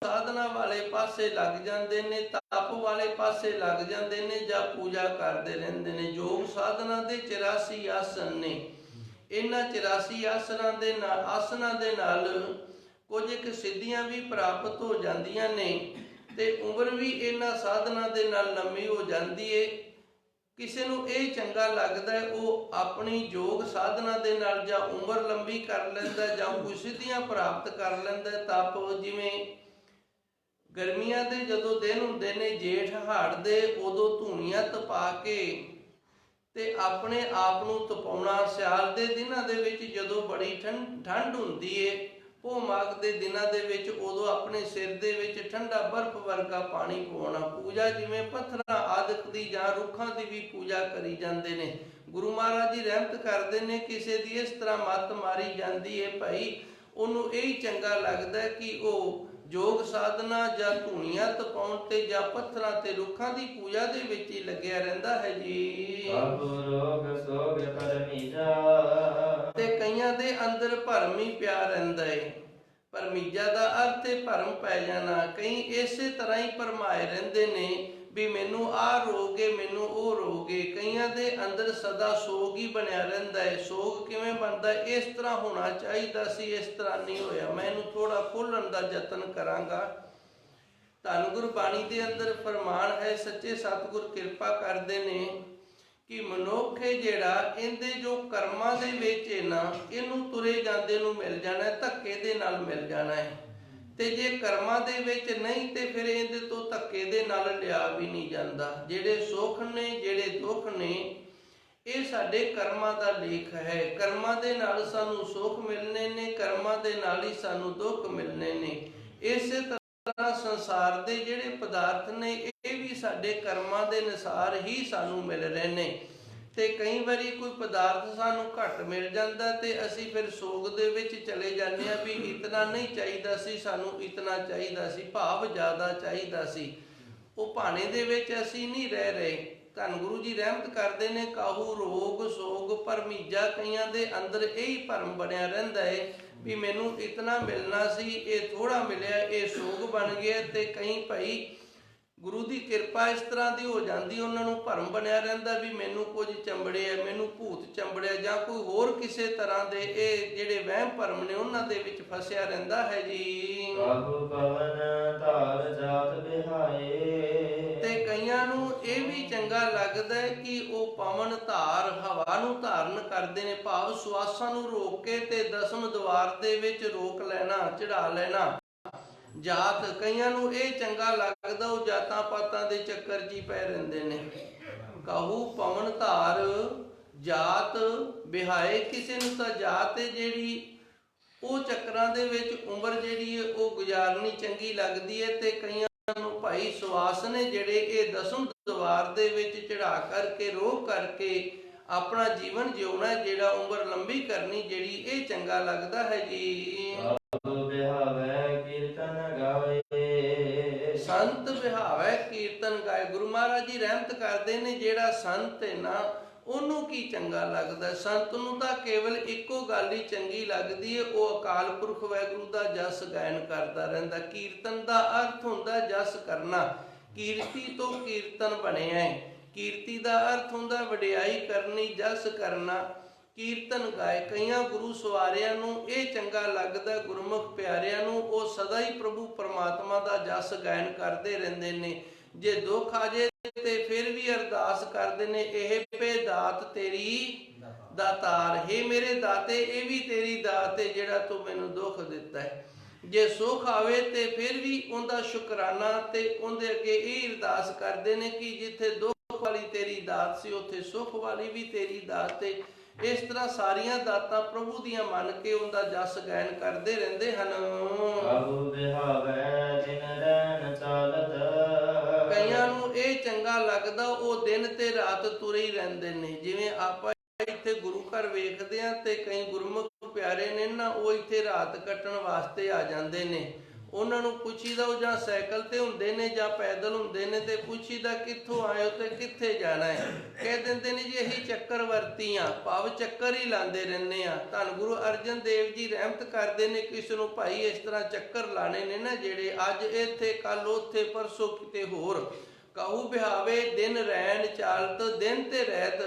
ਸਾਧਨਾ ਵਾਲੇ ਪਾਸੇ ਲੱਗ ਜਾਂਦੇ ਨੇ, ਤਪ ਵਾਲੇ ਪਾਸੇ ਲੱਗ ਜਾਂਦੇ ਨੇ, ਜਾਂ ਪੂਜਾ ਕਰਦੇ ਰਹਿੰਦੇ ਨੇ। ਯੋਗ ਸਾਧਨਾ ਦੇ 84 ਆਸਨ ਨੇ। ਇਹਨਾਂ 84 ਆਸਨਾਂ ਦੇ ਨਾਲ ਕੁਝ ਇੱਕ ਸਿੱਧੀਆਂ ਵੀ ਪ੍ਰਾਪਤ ਹੋ ਜਾਂਦੀਆਂ ਨੇ ਤੇ ਉਮਰ ਵੀ ਇਹਨਾਂ ਸਾਧਨਾ ਦੇ ਨਾਲ ਲੰਮੀ ਹੋ ਜਾਂਦੀ ਏ। ਕਿਸੇ ਨੂੰ ਇਹ ਚੰਗਾ ਲੱਗਦਾ ਹੈ ਉਹ ਆਪਣੀ ਯੋਗ ਸਾਧਨਾ ਦੇ ਨਾਲ ਜਾਂ ਉਮਰ ਲੰਬੀ ਕਰ ਲੈਂਦਾ ਜਾਂ ਕੋਈ ਸਿੱਧੀਆਂ ਪ੍ਰਾਪਤ ਕਰ ਲੈਂਦਾ। ਤਪ ਜਿਵੇਂ ਗਰਮੀਆਂ ਦੇ ਜਦੋਂ ਦਿਨ ਹੁੰਦੇ ਨੇ, ਜੇਠ ਹਾੜ ਦੇ, ਉਦੋਂ ਧੂਣੀਆਂ ਤਪਾ ਕੇ ਤੇ ਆਪਣੇ ਆਪ ਨੂੰ ਤਪਾਉਣਾ। ਸਿਆਲ ਦੇ ਦਿਨਾਂ ਦੇ ਵਿੱਚ ਜਦੋਂ ਬੜੀ ਠੰਡ ਹੁੰਦੀ ਏ, ਉਹ ਮਾਘ ਦੇ ਦਿਨਾਂ ਦੇ ਵਿੱਚ ਉਦੋਂ ਆਪਣੇ ਸਿਰ ਦੇ ਵਿੱਚ ਠੰਡਾ ਬਰਫ਼ ਵਰਗਾ ਪਾਣੀ ਪਵਾਉਣਾ। ਪੂਜਾ ਜਿਵੇਂ ਪੱਥਰਾਂ ਆਦਿਕ ਦੀ ਜਾਂ ਰੁੱਖਾਂ ਦੀ ਵੀ ਪੂਜਾ ਕਰੀ ਜਾਂਦੇ ਨੇ। ਗੁਰੂ ਮਹਾਰਾਜ ਜੀ ਰਹਿਮਤ ਕਰਦੇ ਨੇ, ਕਿਸੇ ਦੀ ਇਸ ਤਰ੍ਹਾਂ ਮੱਤ ਮਾਰੀ ਜਾਂਦੀ ਏ ਭਾਈ, ਉਹਨੂੰ ਇਹ ਹੀ ਚੰਗਾ ਲੱਗਦਾ ਕਿ ਉਹ ਯੋਗ ਸਾਧਨਾ ਜਾਂ ਧੂਣੀਆਂ ਤਪਾਉਣ ਤੇ ਜਾਂ ਪੱਥਰਾਂ ਤੇ ਰੁੱਖਾਂ ਦੀ ਪੂਜਾ ਦੇ ਵਿੱਚ ਹੀ ਲੱਗਿਆ ਰਹਿੰਦਾ ਹੈ ਜੀ। ਤੇ ਕਈਆਂ ਦੇ ਅੰਦਰ ਭਰਮ ਹੀ ਪਿਆ ਰਹਿੰਦਾ ਏ। ਭਰਮੀਜਾ ਦਾ ਅਰਥ ਹੈ ਭਰਮ ਪੈ ਜਾਣਾ। ਕਈ ਇਸੇ ਤਰ੍ਹਾਂ ਹੀ ਭਰਮਾਏ ਰਹਿੰਦੇ ਨੇ ਵੀ ਮੈਨੂੰ ਆਹ ਰੋਗ ਏ, ਮੈਨੂੰ ਉਹ ਰੋਗ ਏ। ਕਈਆਂ ਦੇ ਅੰਦਰ ਸਦਾ ਸੋਗ ਹੀ ਬਣਿਆ ਰਹਿੰਦਾ ਹੈ। ਸੋਗ ਕਿਵੇਂ ਬਣਦਾ? ਇਸ ਤਰ੍ਹਾਂ ਹੋਣਾ ਚਾਹੀਦਾ ਸੀ, ਇਸ ਤਰ੍ਹਾਂ ਨਹੀਂ ਹੋਇਆ, ਮੈਂ ਇਹਨੂੰ ਥੋੜਾ ਖੋਲਣ ਦਾ ਯਤਨ ਕਰਾਂਗਾ। ਧੰਨ ਗੁਰਬਾਣੀ ਦੇ ਅੰਦਰ ਫਰਮਾਨ ਹੈ, ਸੱਚੇ ਸਤਿਗੁਰ ਕਿਰਪਾ ਕਰਦੇ ਨੇ ਕਿ ਮਨੁੱਖ ਹੈ ਜਿਹੜਾ ਇਹਦੇ ਜੋ ਕਰਮਾਂ ਦੇ ਵਿੱਚ ਹੈ ਨਾ, ਇਹਨੂੰ ਤੁਰੇ ਜਾਂਦੇ ਨੂੰ ਮਿਲ ਜਾਣਾ, ਧੱਕੇ ਦੇ ਨਾਲ ਮਿਲ ਜਾਣਾ ਹੈ। ਤੇ ਜੇ ਕਰਮਾਂ ਦੇ ਵਿੱਚ ਨਹੀਂ ਤੇ ਫਿਰ ਇਹਦੇ ਤੋਂ ਧੱਕੇ ਦੇ ਨਾਲ ਲਿਆ ਵੀ ਨਹੀਂ ਜਾਂਦਾ। ਜਿਹੜੇ ਸੁੱਖ ਨੇ, ਜਿਹੜੇ ਦੁੱਖ ਨੇ, ਇਹ ਸਾਡੇ ਕਰਮਾਂ ਦਾ ਲੇਖ ਹੈ। ਕਰਮਾਂ ਦੇ ਨਾਲ ਸਾਨੂੰ ਸੁੱਖ ਮਿਲਣੇ ਨੇ, ਕਰਮਾਂ ਦੇ ਨਾਲ ਹੀ ਸਾਨੂੰ ਦੁੱਖ ਮਿਲਣੇ ਨੇ। ਇਸੇ ਤਰ੍ਹਾਂ ਸੰਸਾਰ ਦੇ ਜਿਹੜੇ ਪਦਾਰਥ ਨੇ ਇਹ ਵੀ ਸਾਡੇ ਕਰਮਾਂ ਦੇ ਅਨੁਸਾਰ ਹੀ ਸਾਨੂੰ ਮਿਲ ਰਹੇ ਨੇ। ਤੇ ਕਈ ਵਾਰੀ ਕੋਈ ਪਦਾਰਥ ਸਾਨੂੰ ਘੱਟ ਮਿਲ ਜਾਂਦਾ ਤੇ ਅਸੀਂ ਫਿਰ ਸੋਗ ਦੇ ਵਿੱਚ ਚਲੇ ਜਾਂਦੇ ਆ ਵੀ ਇਤਨਾ ਨਹੀਂ ਚਾਹੀਦਾ ਸੀ, ਸਾਨੂੰ ਇਤਨਾ ਚਾਹੀਦਾ ਸੀ, ਭਾਵ ਜ਼ਿਆਦਾ ਚਾਹੀਦਾ ਸੀ। ਉਹ ਭਾਣੇ ਦੇ ਵਿੱਚ ਅਸੀਂ ਨਹੀਂ ਰਹਿ ਰਹੇ। ਧੰਨ ਗੁਰੂ ਜੀ ਰਹਿਮਤ ਕਰਦੇ ਨੇ, ਕਾਹੂ ਰੋਗ ਸੋਗ ਭਰਮੀਜਾ, ਕਈਆਂ ਦੇ ਅੰਦਰ ਇਹੀ ਭਰਮ ਬਣਿਆ ਰਹਿੰਦਾ ਹੈ ਵੀ ਮੈਨੂੰ ਇਤਨਾ ਮਿਲਣਾ ਸੀ, ਇਹ ਥੋੜਾ ਮਿਲਿਆ, ਇਹ ਸੋਗ ਬਣ ਗਿਆ। ਤੇ ਕਈ ਭਾਈ ਗੁਰੂ ਦੀ ਕਿਰਪਾ ਇਸ ਤਰ੍ਹਾਂ ਦੀ ਹੋ ਜਾਂਦੀ, ਉਹਨਾਂ ਨੂੰ ਭਰਮ ਬਣਿਆ ਰਹਿੰਦਾ ਵੀ ਮੈਨੂੰ ਕੁਝ ਚੰਬੜਿਆ, ਮੈਨੂੰ ਭੂਤ ਚੰਬੜਿਆ, ਜਾਂ ਕੋਈ ਹੋਰ ਕਿਸੇ ਤਰ੍ਹਾਂ ਦੇ ਇਹ ਜਿਹੜੇ ਵਹਿਮ ਭਰਮ ਨੇ ਉਹਨਾਂ ਦੇ ਵਿੱਚ ਫਸਿਆ ਰਹਿੰਦਾ ਹੈ ਜੀ। ਤੇ ਕਈਆਂ ਨੂੰ ਇਹ ਵੀ ਚੰਗਾ ਲੱਗਦਾ ਹੈ ਕਿ ਉਹ ਪਵਨ ਧਾਰ ਹਵਾ ਨੂੰ ਧਾਰਨ ਕਰਦੇ ਨੇ, ਭਾਵ ਸਵਾਸਾਂ ਨੂੰ ਰੋਕ ਕੇ ਤੇ ਦਸਮ ਦਵਾਰ ਦੇ ਵਿੱਚ ਰੋਕ ਲੈਣਾ, ਚੜਾ ਲੈਣਾ। ਜਾਤ ਕਈਆਂ ਨੂੰ ਇਹ ਚੰਗਾ ਲੱਗਦਾ, ਉਹ ਜਾਤਾਂ ਪਾਤਾਂ ਦੇ ਚੱਕਰ 'ਚ ਹੀ ਪੈ ਰਹਿੰਦੇ ਨੇ। ਕਾਹੂ ਪਵਨ ਧਾਰ ਜਾਤ ਬਿਹਾਏ, ਕਿਸੇ ਨੂੰ ਤਾਂ ਜਾਤ ਹੈ ਜਿਹੜੀ ਉਹ ਚੱਕਰਾਂ ਦੇ ਵਿੱਚ ਉਮਰ ਜਿਹੜੀ ਹੈ ਉਹ ਗੁਜ਼ਾਰਨੀ ਚੰਗੀ ਲੱਗਦੀ ਹੈ। ਤੇ ਕਈਆਂ ਨੂੰ ਭਾਈ ਸਵਾਸ ਨੇ ਜਿਹੜੇ ਇਹ ਦਸਮ ਦਵਾਰ ਦੇ ਵਿੱਚ ਚੜਾ ਕਰਕੇ ਰੋਕ ਕਰਕੇ ਆਪਣਾ ਜੀਵਨ ਜਿਉਣਾ, ਜਿਹੜਾ ਉਮਰ ਲੰਬੀ ਕਰਨੀ, ਜਿਹੜੀ ਇਹ ਚੰਗਾ ਲੱਗਦਾ ਹੈ ਜੀ। ਸਾਧੂ ਬਿਹਾਵੈ ਕੀਰਤਨ ਗਾਵੇ। ਸੰਤ ਬਿਹਾਵੈ ਕੀਰਤਨ ਗਾਏ। ਗੁਰੂ ਮਹਾਰਾਜ ਜੀ ਰਹਿਮਤ ਕਰਦੇ ਨੇ, ਜਿਹੜਾ ਸੰਤ ਹੈ ਨਾ ਉਹਨੂੰ ਕੀ ਚੰਗਾ ਲੱਗਦਾ? ਸੰਤ ਨੂੰ ਤਾਂ ਕੇਵਲ ਇੱਕੋ ਗੱਲ ਹੀ ਚੰਗੀ ਲੱਗਦੀ ਹੈ, ਉਹ ਅਕਾਲ ਪੁਰਖ ਵਾਹਿਗੁਰੂ ਦਾ ਜਸ ਗਾਇਨ ਕਰਦਾ ਰਹਿੰਦਾ। ਕੀਰਤਨ ਦਾ ਅਰਥ ਹੁੰਦਾ ਜਸ ਕਰਨਾ। ਕੀਰਤੀ ਤੋਂ ਕੀਰਤਨ ਬਣਿਆ ਹੈ। ਕੀਰਤੀ ਦਾ ਅਰਥ ਹੁੰਦਾ ਵਡਿਆਈ ਕਰਨੀ, ਜਸ ਕਰਨਾ। ਕੀਰਤਨ ਗਾਏ। ਕਈਆਂ ਗੁਰੂ ਸਵਾਰਿਆਂ ਨੂੰ ਇਹ ਚੰਗਾ ਲੱਗਦਾ, ਗੁਰਮੁਖ ਪਿਆਰਿਆਂ ਨੂੰ, ਉਹ ਸਦਾ ਹੀ ਪ੍ਰਭੂ ਪਰਮਾਤਮਾ ਦਾ ਜਸ ਗਾਇਨ ਕਰਦੇ ਰਹਿੰਦੇ ਨੇ। ਜੇ ਦੁੱਖ ਆ ਜੇ ਤੇ ਫਿਰ ਵੀ ਅਰਦਾਸ ਕਰਦੇ ਨੇ, ਇਹ ਪੇ ਦਾਤ ਤੇਰੀ ਦਾਤਾਰ, ਹੈ ਮੇਰੇ ਦਾਤੇ, ਇਹ ਵੀ ਤੇਰੀ ਦਾਤ ਹੈ ਜਿਹੜਾ ਤੂੰ ਮੈਨੂੰ ਦੁੱਖ ਦਿੱਤਾ ਹੈ। ਜੇ ਸੁੱਖ ਆਵੇ ਤੇ ਫਿਰ ਵੀ ਉਹਦਾ ਸ਼ੁਕਰਾਨਾ ਤੇ ਉਹਦੇ ਅੱਗੇ ਇਹ ਅਰਦਾਸ ਕਰਦੇ ਨੇ ਕਿ ਜਿੱਥੇ ਦੁੱਖ ਵਾਲੀ ਤੇਰੀ ਦਾਤ ਸੀ, ਉੱਥੇ ਸੁੱਖ ਵਾਲੀ ਵੀ ਤੇਰੀ ਦਾਤ ਹੈ। ਇਸ ਤਰ੍ਹਾਂ ਸਾਰੀਆਂ ਦਾਤਾਂ ਪ੍ਰਭੂ ਦੀਆਂ ਮੰਨ ਕੇ ਉਹਦਾ ਜਸ ਗਾਇਨ ਕਰਦੇ ਰਹਿੰਦੇ ਹਨ। ਸਾਧੂ ਬਿਹਾਵੈ ਦਿਨ ਰੈਨ ਚਾਲਤ। ਕਈਆਂ ਨੂੰ ਇਹ ਚੰਗਾ ਲੱਗਦਾ, ਉਹ ਦਿਨ ਤੇ ਰਾਤ ਤੁਰੇ ਹੀ ਰਹਿੰਦੇ ਨੇ। ਜਿਵੇਂ ਆਪਾਂ ਇੱਥੇ ਗੁਰੂ ਘਰ ਵੇਖਦੇ ਆ ਤੇ ਕਈ ਗੁਰਮੁਖ ਪਿਆਰੇ ਨੇ ਨਾ, ਉਹ ਇੱਥੇ ਰਾਤ ਕੱਟਣ ਵਾਸਤੇ ਆ ਜਾਂਦੇ ਨੇ। ਉਹਨਾਂ ਨੂੰ ਪੁੱਛੀਦਾ, ਉਹ ਜਾਂ ਸਾਈਕਲ ਤੇ ਹੁੰਦੇ ਨੇ ਜਾਂ ਪੈਦਲ ਹੁੰਦੇ ਨੇ, ਤੇ ਪੁੱਛੀਦਾ ਕਿੱਥੋਂ ਆਏ ਹੋ ਤੇ ਕਿੱਥੇ ਜਾਣਾ ਹੈ? ਕਹਿ ਦਿੰਦੇ ਨੇ ਜੀ ਅਸੀਂ ਚੱਕਰਵਰਤੀ ਆ, ਭਾਵ ਚੱਕਰ ਹੀ ਲਾਉਂਦੇ ਰਹਿੰਦੇ ਆ। ਧੰਨ ਗੁਰੂ ਅਰਜਨ ਦੇਵ ਜੀ ਰਹਿਮਤ ਕਰਦੇ ਨੇ, ਕਿਸ ਨੂੰ ਭਾਈ ਇਸ ਤਰ੍ਹਾਂ ਚੱਕਰ ਲਾਣੇ ਨੇ ਨਾ, ਜਿਹੜੇ ਅੱਜ ਇੱਥੇ ਕੱਲ ਉੱਥੇ ਪਰਸੋਂ ਕਿਤੇ ਹੋਰ। ਕਹੂ ਬਿਹਾਵੇ ਦਿਨ ਰੈਣ ਚਾਲਤ, ਦਿਨ ਤੇ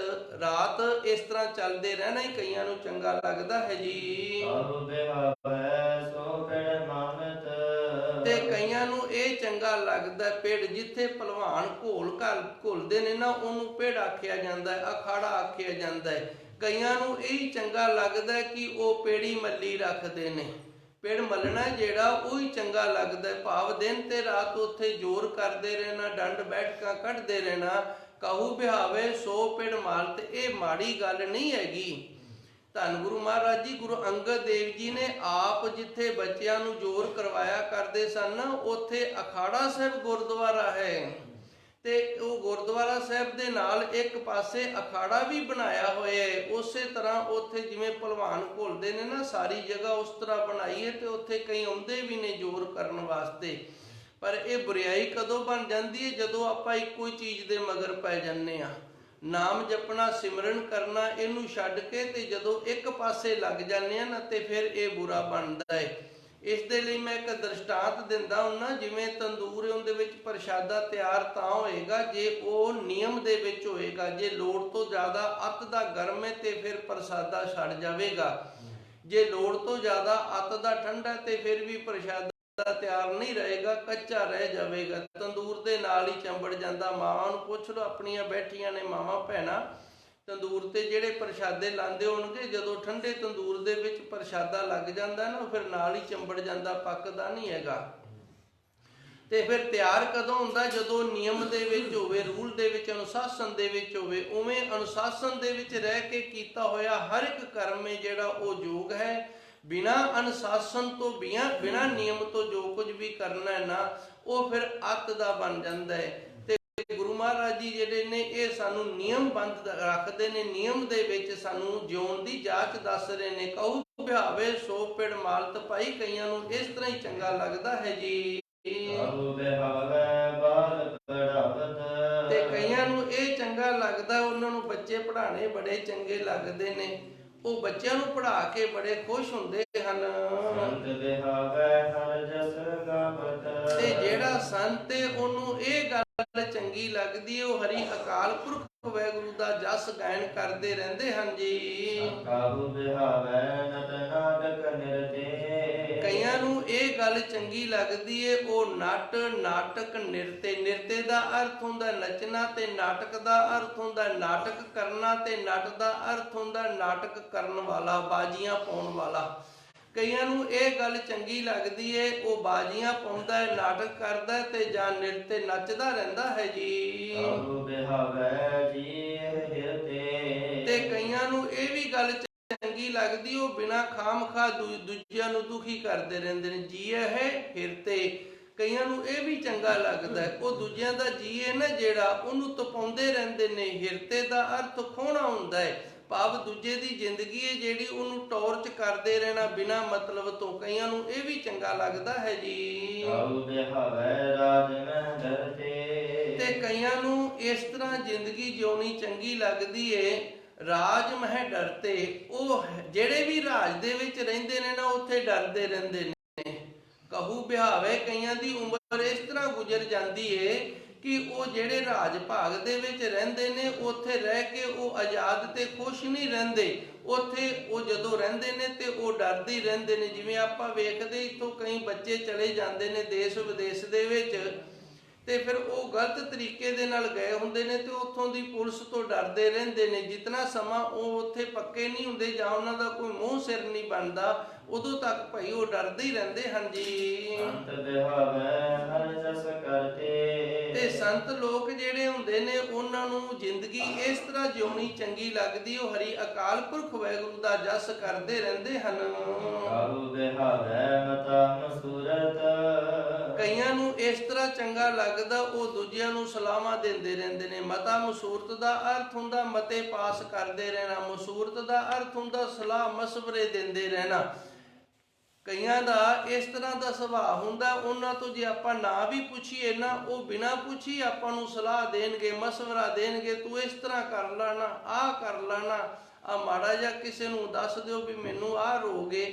ਰਾਤ ਇਸ ਤਰ੍ਹਾਂ ਚੱਲਦੇ ਰਹਿਣਾ ਹੀ ਕਈਆਂ ਨੂੰ ਚੰਗਾ ਲੱਗਦਾ ਹੈ ਜੀ। ਸਾਧੂ ਬਿਹਾਵੈ ਸੋ ਪਿੜ ਮਾਨਤ। ਤੇ ਕਈਆਂ ਨੂੰ ਇਹ ਚੰਗਾ ਲੱਗਦਾ, ਪਿੜ ਜਿੱਥੇ ਭਲਵਾਨ ਘੋਲਦੇ ਨੇ ਨਾ, ਉਹਨੂੰ ਪਿੜ ਆਖਿਆ ਜਾਂਦਾ ਹੈ, ਅਖਾੜਾ ਆਖਿਆ ਜਾਂਦਾ ਹੈ। ਕਈਆਂ ਨੂੰ ਇਹ ਚੰਗਾ ਲੱਗਦਾ ਕਿ ਉਹ ਪੇੜੀ ਮੱਲੀ ਰੱਖਦੇ ਨੇ। ਪਿੜ ਮੱਲਣਾ ਜਿਹੜਾ ਉਹ ਹੀ ਚੰਗਾ ਲੱਗਦਾ, ਭਾਵ ਦਿਨ ਤੇ ਰਾਤ ਉੱਥੇ ਜ਼ੋਰ ਕਰਦੇ ਰਹਿਣਾ, ਡੰਡ ਬੈਠਕਾਂ ਕੱਢਦੇ ਰਹਿਣਾ। ਕਹੂ ਬਿਹਾਵੇ ਸੋ ਪਿੜ ਮਾਲਤ, ਇਹ ਮਾੜੀ ਗੱਲ ਨਹੀਂ ਹੈਗੀ। ਧੰਨ ਗੁਰੂ ਮਹਾਰਾਜ ਜੀ ਗੁਰੂ ਅੰਗਦ ਦੇਵ ਜੀ ਨੇ ਆਪ ਜਿੱਥੇ ਬੱਚਿਆਂ ਨੂੰ ਜ਼ੋਰ ਕਰਵਾਇਆ ਕਰਦੇ ਸਨ, ਉੱਥੇ ਅਖਾੜਾ ਸਾਹਿਬ ਗੁਰਦੁਆਰਾ ਹੈ, ਤੇ ਉਹ ਗੁਰਦੁਆਰਾ ਸਾਹਿਬ ਦੇ ਨਾਲ ਇੱਕ ਪਾਸੇ ਅਖਾੜਾ ਵੀ ਬਣਾਇਆ ਹੋਇਆ ਹੈ। ਉਸੇ ਤਰ੍ਹਾਂ ਉੱਥੇ ਜਿਵੇਂ ਭਲਵਾਨ ਘੁਲਦੇ ਨੇ ਨਾ, ਸਾਰੀ ਜਗ੍ਹਾ ਉਸ ਤਰ੍ਹਾਂ ਬਣਾਈ ਹੈ, ਤੇ ਉੱਥੇ ਕਈ ਆਉਂਦੇ ਵੀ ਨੇ ਜ਼ੋਰ ਕਰਨ ਵਾਸਤੇ। ਪਰ ਇਹ ਬੁਰਾਈ ਕਦੋਂ ਬਣ ਜਾਂਦੀ ਹੈ? ਜਦੋਂ ਆਪਾਂ ਇੱਕੋ ਹੀ ਚੀਜ਼ ਦੇ ਮਗਰ ਪੈ ਜਾਂਦੇ ਆ। ਨਾਮ ਜਪਣਾ, ਸਿਮਰਨ ਕਰਨਾ, ਇਹਨੂੰ ਛੱਡ ਕੇ ਤੇ ਜਦੋਂ ਇੱਕ ਪਾਸੇ ਲੱਗ ਜਾਂਦੇ ਆ ਨਾ, ਤੇ ਫਿਰ ਇਹ ਬੁਰਾ ਬਣਦਾ ਹੈ। ਇਸ ਦੇ ਲਈ ਮੈਂ ਇੱਕ ਦ੍ਰਿਸ਼ਟਾਂਤ ਦਿੰਦਾ ਹੁੰਨਾ, ਜਿਵੇਂ ਤੰਦੂਰ ਉਹਦੇ ਵਿੱਚ ਪ੍ਰਸ਼ਾਦਾ ਤਿਆਰ ਤਾਂ ਹੋਏਗਾ ਜੇ ਉਹ ਨਿਯਮ ਦੇ ਵਿੱਚ ਹੋਏਗਾ। ਜੇ ਲੋੜ ਤੋਂ ਜ਼ਿਆਦਾ ਅੱਤ ਦਾ ਗਰਮ ਹੈ ਤੇ ਫਿਰ ਪ੍ਰਸ਼ਾਦਾ ਛੱਡ ਜਾਵੇਗਾ। ਜੇ ਲੋੜ ਤੋਂ ਜ਼ਿਆਦਾ ਅੱਤ ਦਾ ਠੰਡਾ ਤੇ ਫਿਰ ਵੀ ਪ੍ਰਸ਼ਾਦਾ ਤਿਆਰ ਨਹੀਂ ਰਹੇਗਾ, ਕੱਚਾ ਰਹਿ ਜਾਵੇਗਾ, ਤੰਦੂਰ ਦੇ ਨਾਲ ਹੀ ਚੰਬੜ ਜਾਂਦਾ। ਮਾਵਾਂ ਨੂੰ ਪੁੱਛ ਲਓ, ਆਪਣੀਆਂ ਬੈਠੀਆਂ ਨੇ ਮਾਵਾਂ ਭੈਣਾਂ, ਤੰਦੂਰ ਤੇ ਜਿਹੜੇ ਪ੍ਰਸ਼ਾਦੇ ਲਾਉਂਦੇ ਹੋਣਗੇ, ਜਦੋਂ ਠੰਡੇ ਤੰਦੂਰ ਦੇ ਵਿੱਚ ਪ੍ਰਸ਼ਾਦਾ ਲੱਗ ਜਾਂਦਾ ਨਾ, ਫਿਰ ਨਾਲ ਹੀ ਚੰਬੜ ਜਾਂਦਾ, ਪੱਕਦਾ ਨਹੀਂ ਹੈਗਾ। ਤੇ ਫਿਰ ਤਿਆਰ ਕਦੋਂ ਹੁੰਦਾ? ਜਦੋਂ ਨਿਯਮ ਦੇ ਵਿੱਚ ਹੋਵੇ, ਰੂਲ ਦੇ ਵਿੱਚ, ਅਨੁਸ਼ਾਸਨ ਦੇ ਵਿੱਚ ਹੋਵੇ। ਉਵੇਂ ਅਨੁਸ਼ਾਸਨ ਦੇ ਵਿੱਚ ਰਹਿ ਕੇ ਕੀਤਾ ਹੋਇਆ ਹਰ ਇੱਕ ਕਰਮ ਹੈ ਜਿਹੜਾ ਉਹ ਯੋਗ ਹੈ। ਬਿਨਾਂ ਅਨੁਸ਼ਾਸਨ ਤੋਂ, ਬਿਨਾਂ ਨਿਯਮ ਤੋਂ ਜੋ ਕੁਝ ਵੀ ਕਰਨਾ ਹੈ ਨਾ, ਉਹ ਫਿਰ ਅੱਤ ਦਾ ਬਣ ਜਾਂਦਾ ਹੈ। ਤੇ ਗੁਰੂ ਮਹਾਰਾਜ ਜੀ ਜਿਹੜੇ ਨੇ ਇਹ ਸਾਨੂੰ ਨਿਯਮਬੰਧ ਰੱਖਦੇ ਨੇ, ਨਿਯਮ ਦੇ ਵਿੱਚ ਸਾਨੂੰ ਜਿਉਣ ਦੀ ਜਾਚ ਦੱਸ ਰਹੇ ਨੇ। ਕਹੂ ਬਿਹਾਵੇ ਸੋ ਪਿੜ ਮਾਲਤ, ਭਾਈ ਕਈਆਂ ਨੂੰ ਇਸ ਤਰ੍ਹਾਂ ਹੀ ਚੰਗਾ ਲੱਗਦਾ ਹੈ ਜੀ। ਤੇ ਕਈਆਂ ਨੂੰ ਇਹ ਚੰਗਾ ਲੱਗਦਾ, ਉਹਨਾਂ ਨੂੰ ਬੱਚੇ ਪੜ੍ਹਾਣੇ ਬੜੇ ਚੰਗੇ ਲੱਗਦੇ ਨੇ, ਉਹ ਬੱਚਿਆਂ ਨੂੰ ਪੜ੍ਹਾ ਕੇ ਬੜੇ ਖੁਸ਼ ਹੁੰਦੇ ਹਨ। ਤੇ ਜਿਹੜਾ ਸੰਤ ਹੈ ਉਹਨੂੰ ਇਹ ਗੱਲ ਚੰਗੀ ਲੱਗਦੀ ਹੈ, ਉਹ ਹਰੀ ਅਕਾਲ ਪੁਰਖ ਵਾਹਿਗੁਰੂ ਦਾ ਜਸ ਗਾਇਨ ਕਰਦੇ ਰਹਿੰਦੇ ਹਨ ਜੀ। ਕਈਆਂ ਨੂੰ ਇਹ ਗੱਲ ਚੰਗੀ ਲੱਗਦੀ ਹੈ, ਉਹ ਨਟ, ਨਾਟਕ, ਨਿਰਤੇ। ਨਿਰਤੇ ਦਾ ਅਰਥ ਹੁੰਦਾ ਨੱਚਣਾ, ਤੇ ਨਾਟਕ ਦਾ ਅਰਥ ਹੁੰਦਾ ਨਾਟਕ ਕਰਨਾ, ਤੇ ਨਟ ਦਾ ਅਰਥ ਹੁੰਦਾ ਨਾਟਕ ਕਰਨ ਵਾਲਾ, ਬਾਜੀਆਂ ਪਾਉਣ ਵਾਲਾ। ਕਈਆਂ ਨੂੰ ਇਹ ਗੱਲ ਚੰਗੀ ਲੱਗਦੀ ਹੈ, ਉਹ ਬਾਜੀਆਂ ਪਾਉਂਦਾ ਹੈ, ਨਾਟਕ ਕਰਦਾ ਹੈ, ਤੇ ਜਾਂ ਨਿਰਤੇ ਨੱਚਦਾ ਰਹਿੰਦਾ ਹੈ ਜੀ। ਤੇ ਕਈਆਂ ਨੂੰ ਇਹ ਵੀ ਗੱਲ ਚੰਗੀ ਲੱਗਦੀ, ਉਹ ਬਿਨਾਂ ਖਾਮਖਾ ਦੂਜਿਆਂ ਨੂੰ ਦੁਖੀ ਕਰਦੇ ਰਹਿੰਦੇ ਨੇ। ਜੀਏ ਹੈ ਫਿਰਤੇ। ਕਈਆਂ ਨੂੰ ਇਹ ਵੀ ਚੰਗਾ ਲੱਗਦਾ ਹੈ। ਉਹ ਦੂਜਿਆਂ ਦਾ ਜੀਏ ਨਾ ਜਿਹੜਾ, ਉਹਨੂੰ ਤਪਾਉਂਦੇ ਰਹਿੰਦੇ ਨੇ। ਹਿਰਤੇ ਦਾ ਅਰਥ ਖੋਹਣਾ ਹੁੰਦਾ ਹੈ, ਭਾਵ ਦੂਜੇ ਦੀ ਜ਼ਿੰਦਗੀ ਹੈ ਜਿਹੜੀ, ਉਹਨੂੰ ਟੌਰਚ ਕਰਦੇ ਰਹਿਣਾ ਬਿਨਾਂ ਮਤਲਬ ਤੋਂ। ਕਈਆਂ ਨੂੰ ਇਹ ਵੀ ਚੰਗਾ ਲੱਗਦਾ ਹੈ ਜੀ। ਤੇ ਕਈਆਂ ਨੂੰ ਇਸ ਤਰ੍ਹਾਂ ਜ਼ਿੰਦਗੀ ਜਿਉਣੀ ਚੰਗੀ ਲੱਗਦੀ ਏ, ਰਾਜ ਮਹਿ ਡਰਤੇ। ਉਹ ਜਿਹੜੇ ਵੀ ਰਾਜ ਦੇ ਵਿੱਚ ਰਹਿੰਦੇ ਨੇ ਨਾ, ਉੱਥੇ ਡਰਦੇ ਰਹਿੰਦੇ ਨੇ। ਕਹੂ ਬਿਹਾਵੇ, ਕਈਆਂ ਦੀ ਉਮਰ ਇਸ ਤਰ੍ਹਾਂ ਗੁਜ਼ਰ ਜਾਂਦੀ ਏ ਕਿ ਉਹ ਜਿਹੜੇ ਰਾਜ ਭਾਗ ਦੇ ਵਿੱਚ ਰਹਿੰਦੇ ਨੇ, ਉੱਥੇ ਰਹਿ ਕੇ ਉਹ ਆਜ਼ਾਦ ਤੇ ਖੁਸ਼ ਨਹੀਂ ਰਹਿੰਦੇ। ਉੱਥੇ ਉਹ ਜਦੋਂ ਰਹਿੰਦੇ ਨੇ ਤੇ ਉਹ ਡਰਦੇ ਰਹਿੰਦੇ ਨੇ। ਜਿਵੇਂ ਆਪਾਂ ਵੇਖਦੇ, ਇੱਥੋਂ ਕਈ ਬੱਚੇ ਚਲੇ ਜਾਂਦੇ ਨੇ ਦੇਸ਼ ਵਿਦੇਸ਼ ਦੇ ਵਿੱਚ, ਤੇ ਫਿਰ ਉਹ ਗਲਤ ਤਰੀਕੇ ਦੇ ਨਾਲ ਗਏ ਹੁੰਦੇ ਨੇ ਤੇ ਉੱਥੋਂ ਦੀ ਪੁਲਿਸ ਤੋਂ ਡਰਦੇ ਰਹਿੰਦੇ ਨੇ। ਜਿਤਨਾ ਸਮਾਂ ਉਹ ਉੱਥੇ ਪੱਕੇ ਨਹੀਂ ਹੁੰਦੇ ਜਾਂ ਉਹਨਾਂ ਦਾ ਕੋਈ ਮੂੰਹ ਸਿਰ ਨਹੀਂ ਬਣਦਾ, ਉਦੋਂ ਤੱਕ ਭਾਈ ਉਹ ਡਰਦੇ ਹੀ ਰਹਿੰਦੇ ਹਨ ਜੀ। ਤੇ ਸੰਤ ਲੋਕ ਜਿਹੜੇ ਹੁੰਦੇ ਨੇ, ਉਹਨਾਂ ਨੂੰ ਜ਼ਿੰਦਗੀ ਇਸ ਤਰ੍ਹਾਂ ਜਿਉਣੀ ਚੰਗੀ ਲੱਗਦੀ। ਉਹ ਹਰੀ ਅਕਾਲ ਪੁਰਖ ਵਾਹਿਗੁਰੂ ਦਾ ਜਸ ਕਰਦੇ ਰਹਿੰਦੇ ਹਨ। ਕਈਆਂ ਨੂੰ ਇਸ ਤਰ੍ਹਾਂ ਚੰਗਾ ਲੱਗਦਾ, ਉਹ ਦੂਜਿਆਂ ਨੂੰ ਸਲਾਹਾਂ ਦਿੰਦੇ ਰਹਿੰਦੇ ਨੇ। ਮਤਾ ਮਸੂਰਤ ਦਾ ਅਰਥ ਹੁੰਦਾ ਮਤੇ ਪਾਸ ਕਰਦੇ ਰਹਿਣਾ। ਮਸੂਰਤ ਦਾ ਅਰਥ ਹੁੰਦਾ ਸਲਾਹ ਮਸ਼ਵਰੇ ਦਿੰਦੇ ਰਹਿਣਾ। ਕਈਆਂ ਦਾ ਇਸ ਤਰ੍ਹਾਂ ਦਾ ਸੁਭਾਅ ਹੁੰਦਾ, ਉਹਨਾਂ ਤੋਂ ਜੇ ਆਪਾਂ ਨਾ ਵੀ ਪੁੱਛੀਏ ਨਾ, ਉਹ ਬਿਨਾਂ ਪੁੱਛੀ ਆਪਾਂ ਨੂੰ ਸਲਾਹ ਦੇਣਗੇ, ਮਸ਼ਵਰਾ ਦੇਣਗੇ। ਤੂੰ ਇਸ ਤਰ੍ਹਾਂ ਕਰ ਲੈਣਾ, ਆਹ ਕਰ ਲੈਣਾ, ਆਹ ਮਾੜਾ ਜਿਹਾ ਕਿਸੇ ਨੂੰ ਦੱਸ ਦਿਓ ਵੀ ਮੈਨੂੰ ਆਹ ਰੋਗ ਏ,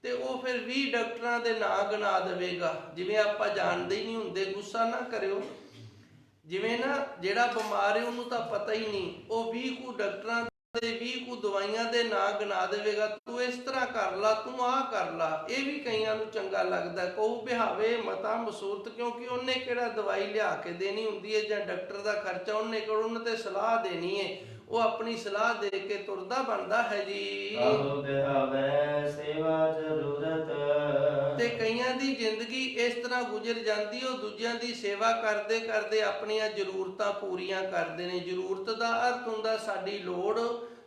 ਤੇ ਉਹ ਫਿਰ 20 ਡਾਕਟਰਾਂ ਦੇ ਨਾਂ ਗਿਣਾ ਦੇਵੇਗਾ। ਜਿਵੇਂ ਆਪਾਂ ਜਾਣਦੇ ਹੀ ਨਹੀਂ ਹੁੰਦੇ, ਗੁੱਸਾ ਨਾ ਕਰਿਓ। ਜਿਵੇਂ ਨਾ ਜਿਹੜਾ ਬਿਮਾਰ ਹੈ ਉਹਨੂੰ ਤਾਂ ਪਤਾ ਹੀ ਨਹੀਂ, ਉਹ 20 ਕੁ ਡਾਕਟਰਾਂ ਦੇ 20 ਕੁ ਦਵਾਈਆਂ ਦੇ ਨਾਂ ਗਿਣਾ ਦੇਵੇਗਾ। ਤੂੰ ਇਸ ਤਰ੍ਹਾਂ ਕਰ ਲਾ, ਤੂੰ ਆਹ ਕਰ ਲਾ। ਇਹ ਵੀ ਕਈਆਂ ਨੂੰ ਚੰਗਾ ਲੱਗਦਾ। ਕਹੂ ਬਿਹਾਵੇ ਮਤਾ ਮਸੂਰਤ, ਕਿਉਂਕਿ ਉਹਨੇ ਕਿਹੜਾ ਦਵਾਈ ਲਿਆ ਕੇ ਦੇਣੀ ਹੁੰਦੀ ਹੈ ਜਾਂ ਡਾਕਟਰ ਦਾ ਖਰਚਾ ਉਹਨੇ ਕੋਲ, ਉਹਨੇ ਤੇ ਸਲਾਹ ਦੇਣੀ ਹੈ। ਉਹ ਆਪਣੀ ਸਲਾਹ ਦੇ ਕੇ ਤੁਰਦਾ ਬਣਦਾ ਹੈ ਜੀ। ਤੇ ਕਈਆਂ ਦੀ ਜ਼ਿੰਦਗੀ ਇਸ ਤਰ੍ਹਾਂ ਗੁਜ਼ਰ ਜਾਂਦੀ, ਉਹ ਦੂਜਿਆਂ ਦੀ ਸੇਵਾ ਕਰਦੇ ਕਰਦੇ ਆਪਣੀਆਂ ਜ਼ਰੂਰਤਾਂ ਪੂਰੀਆਂ ਕਰਦੇ ਨੇ। ਜ਼ਰੂਰਤ ਦਾ ਅਰਥ ਹੁੰਦਾ ਸਾਡੀ ਲੋੜ,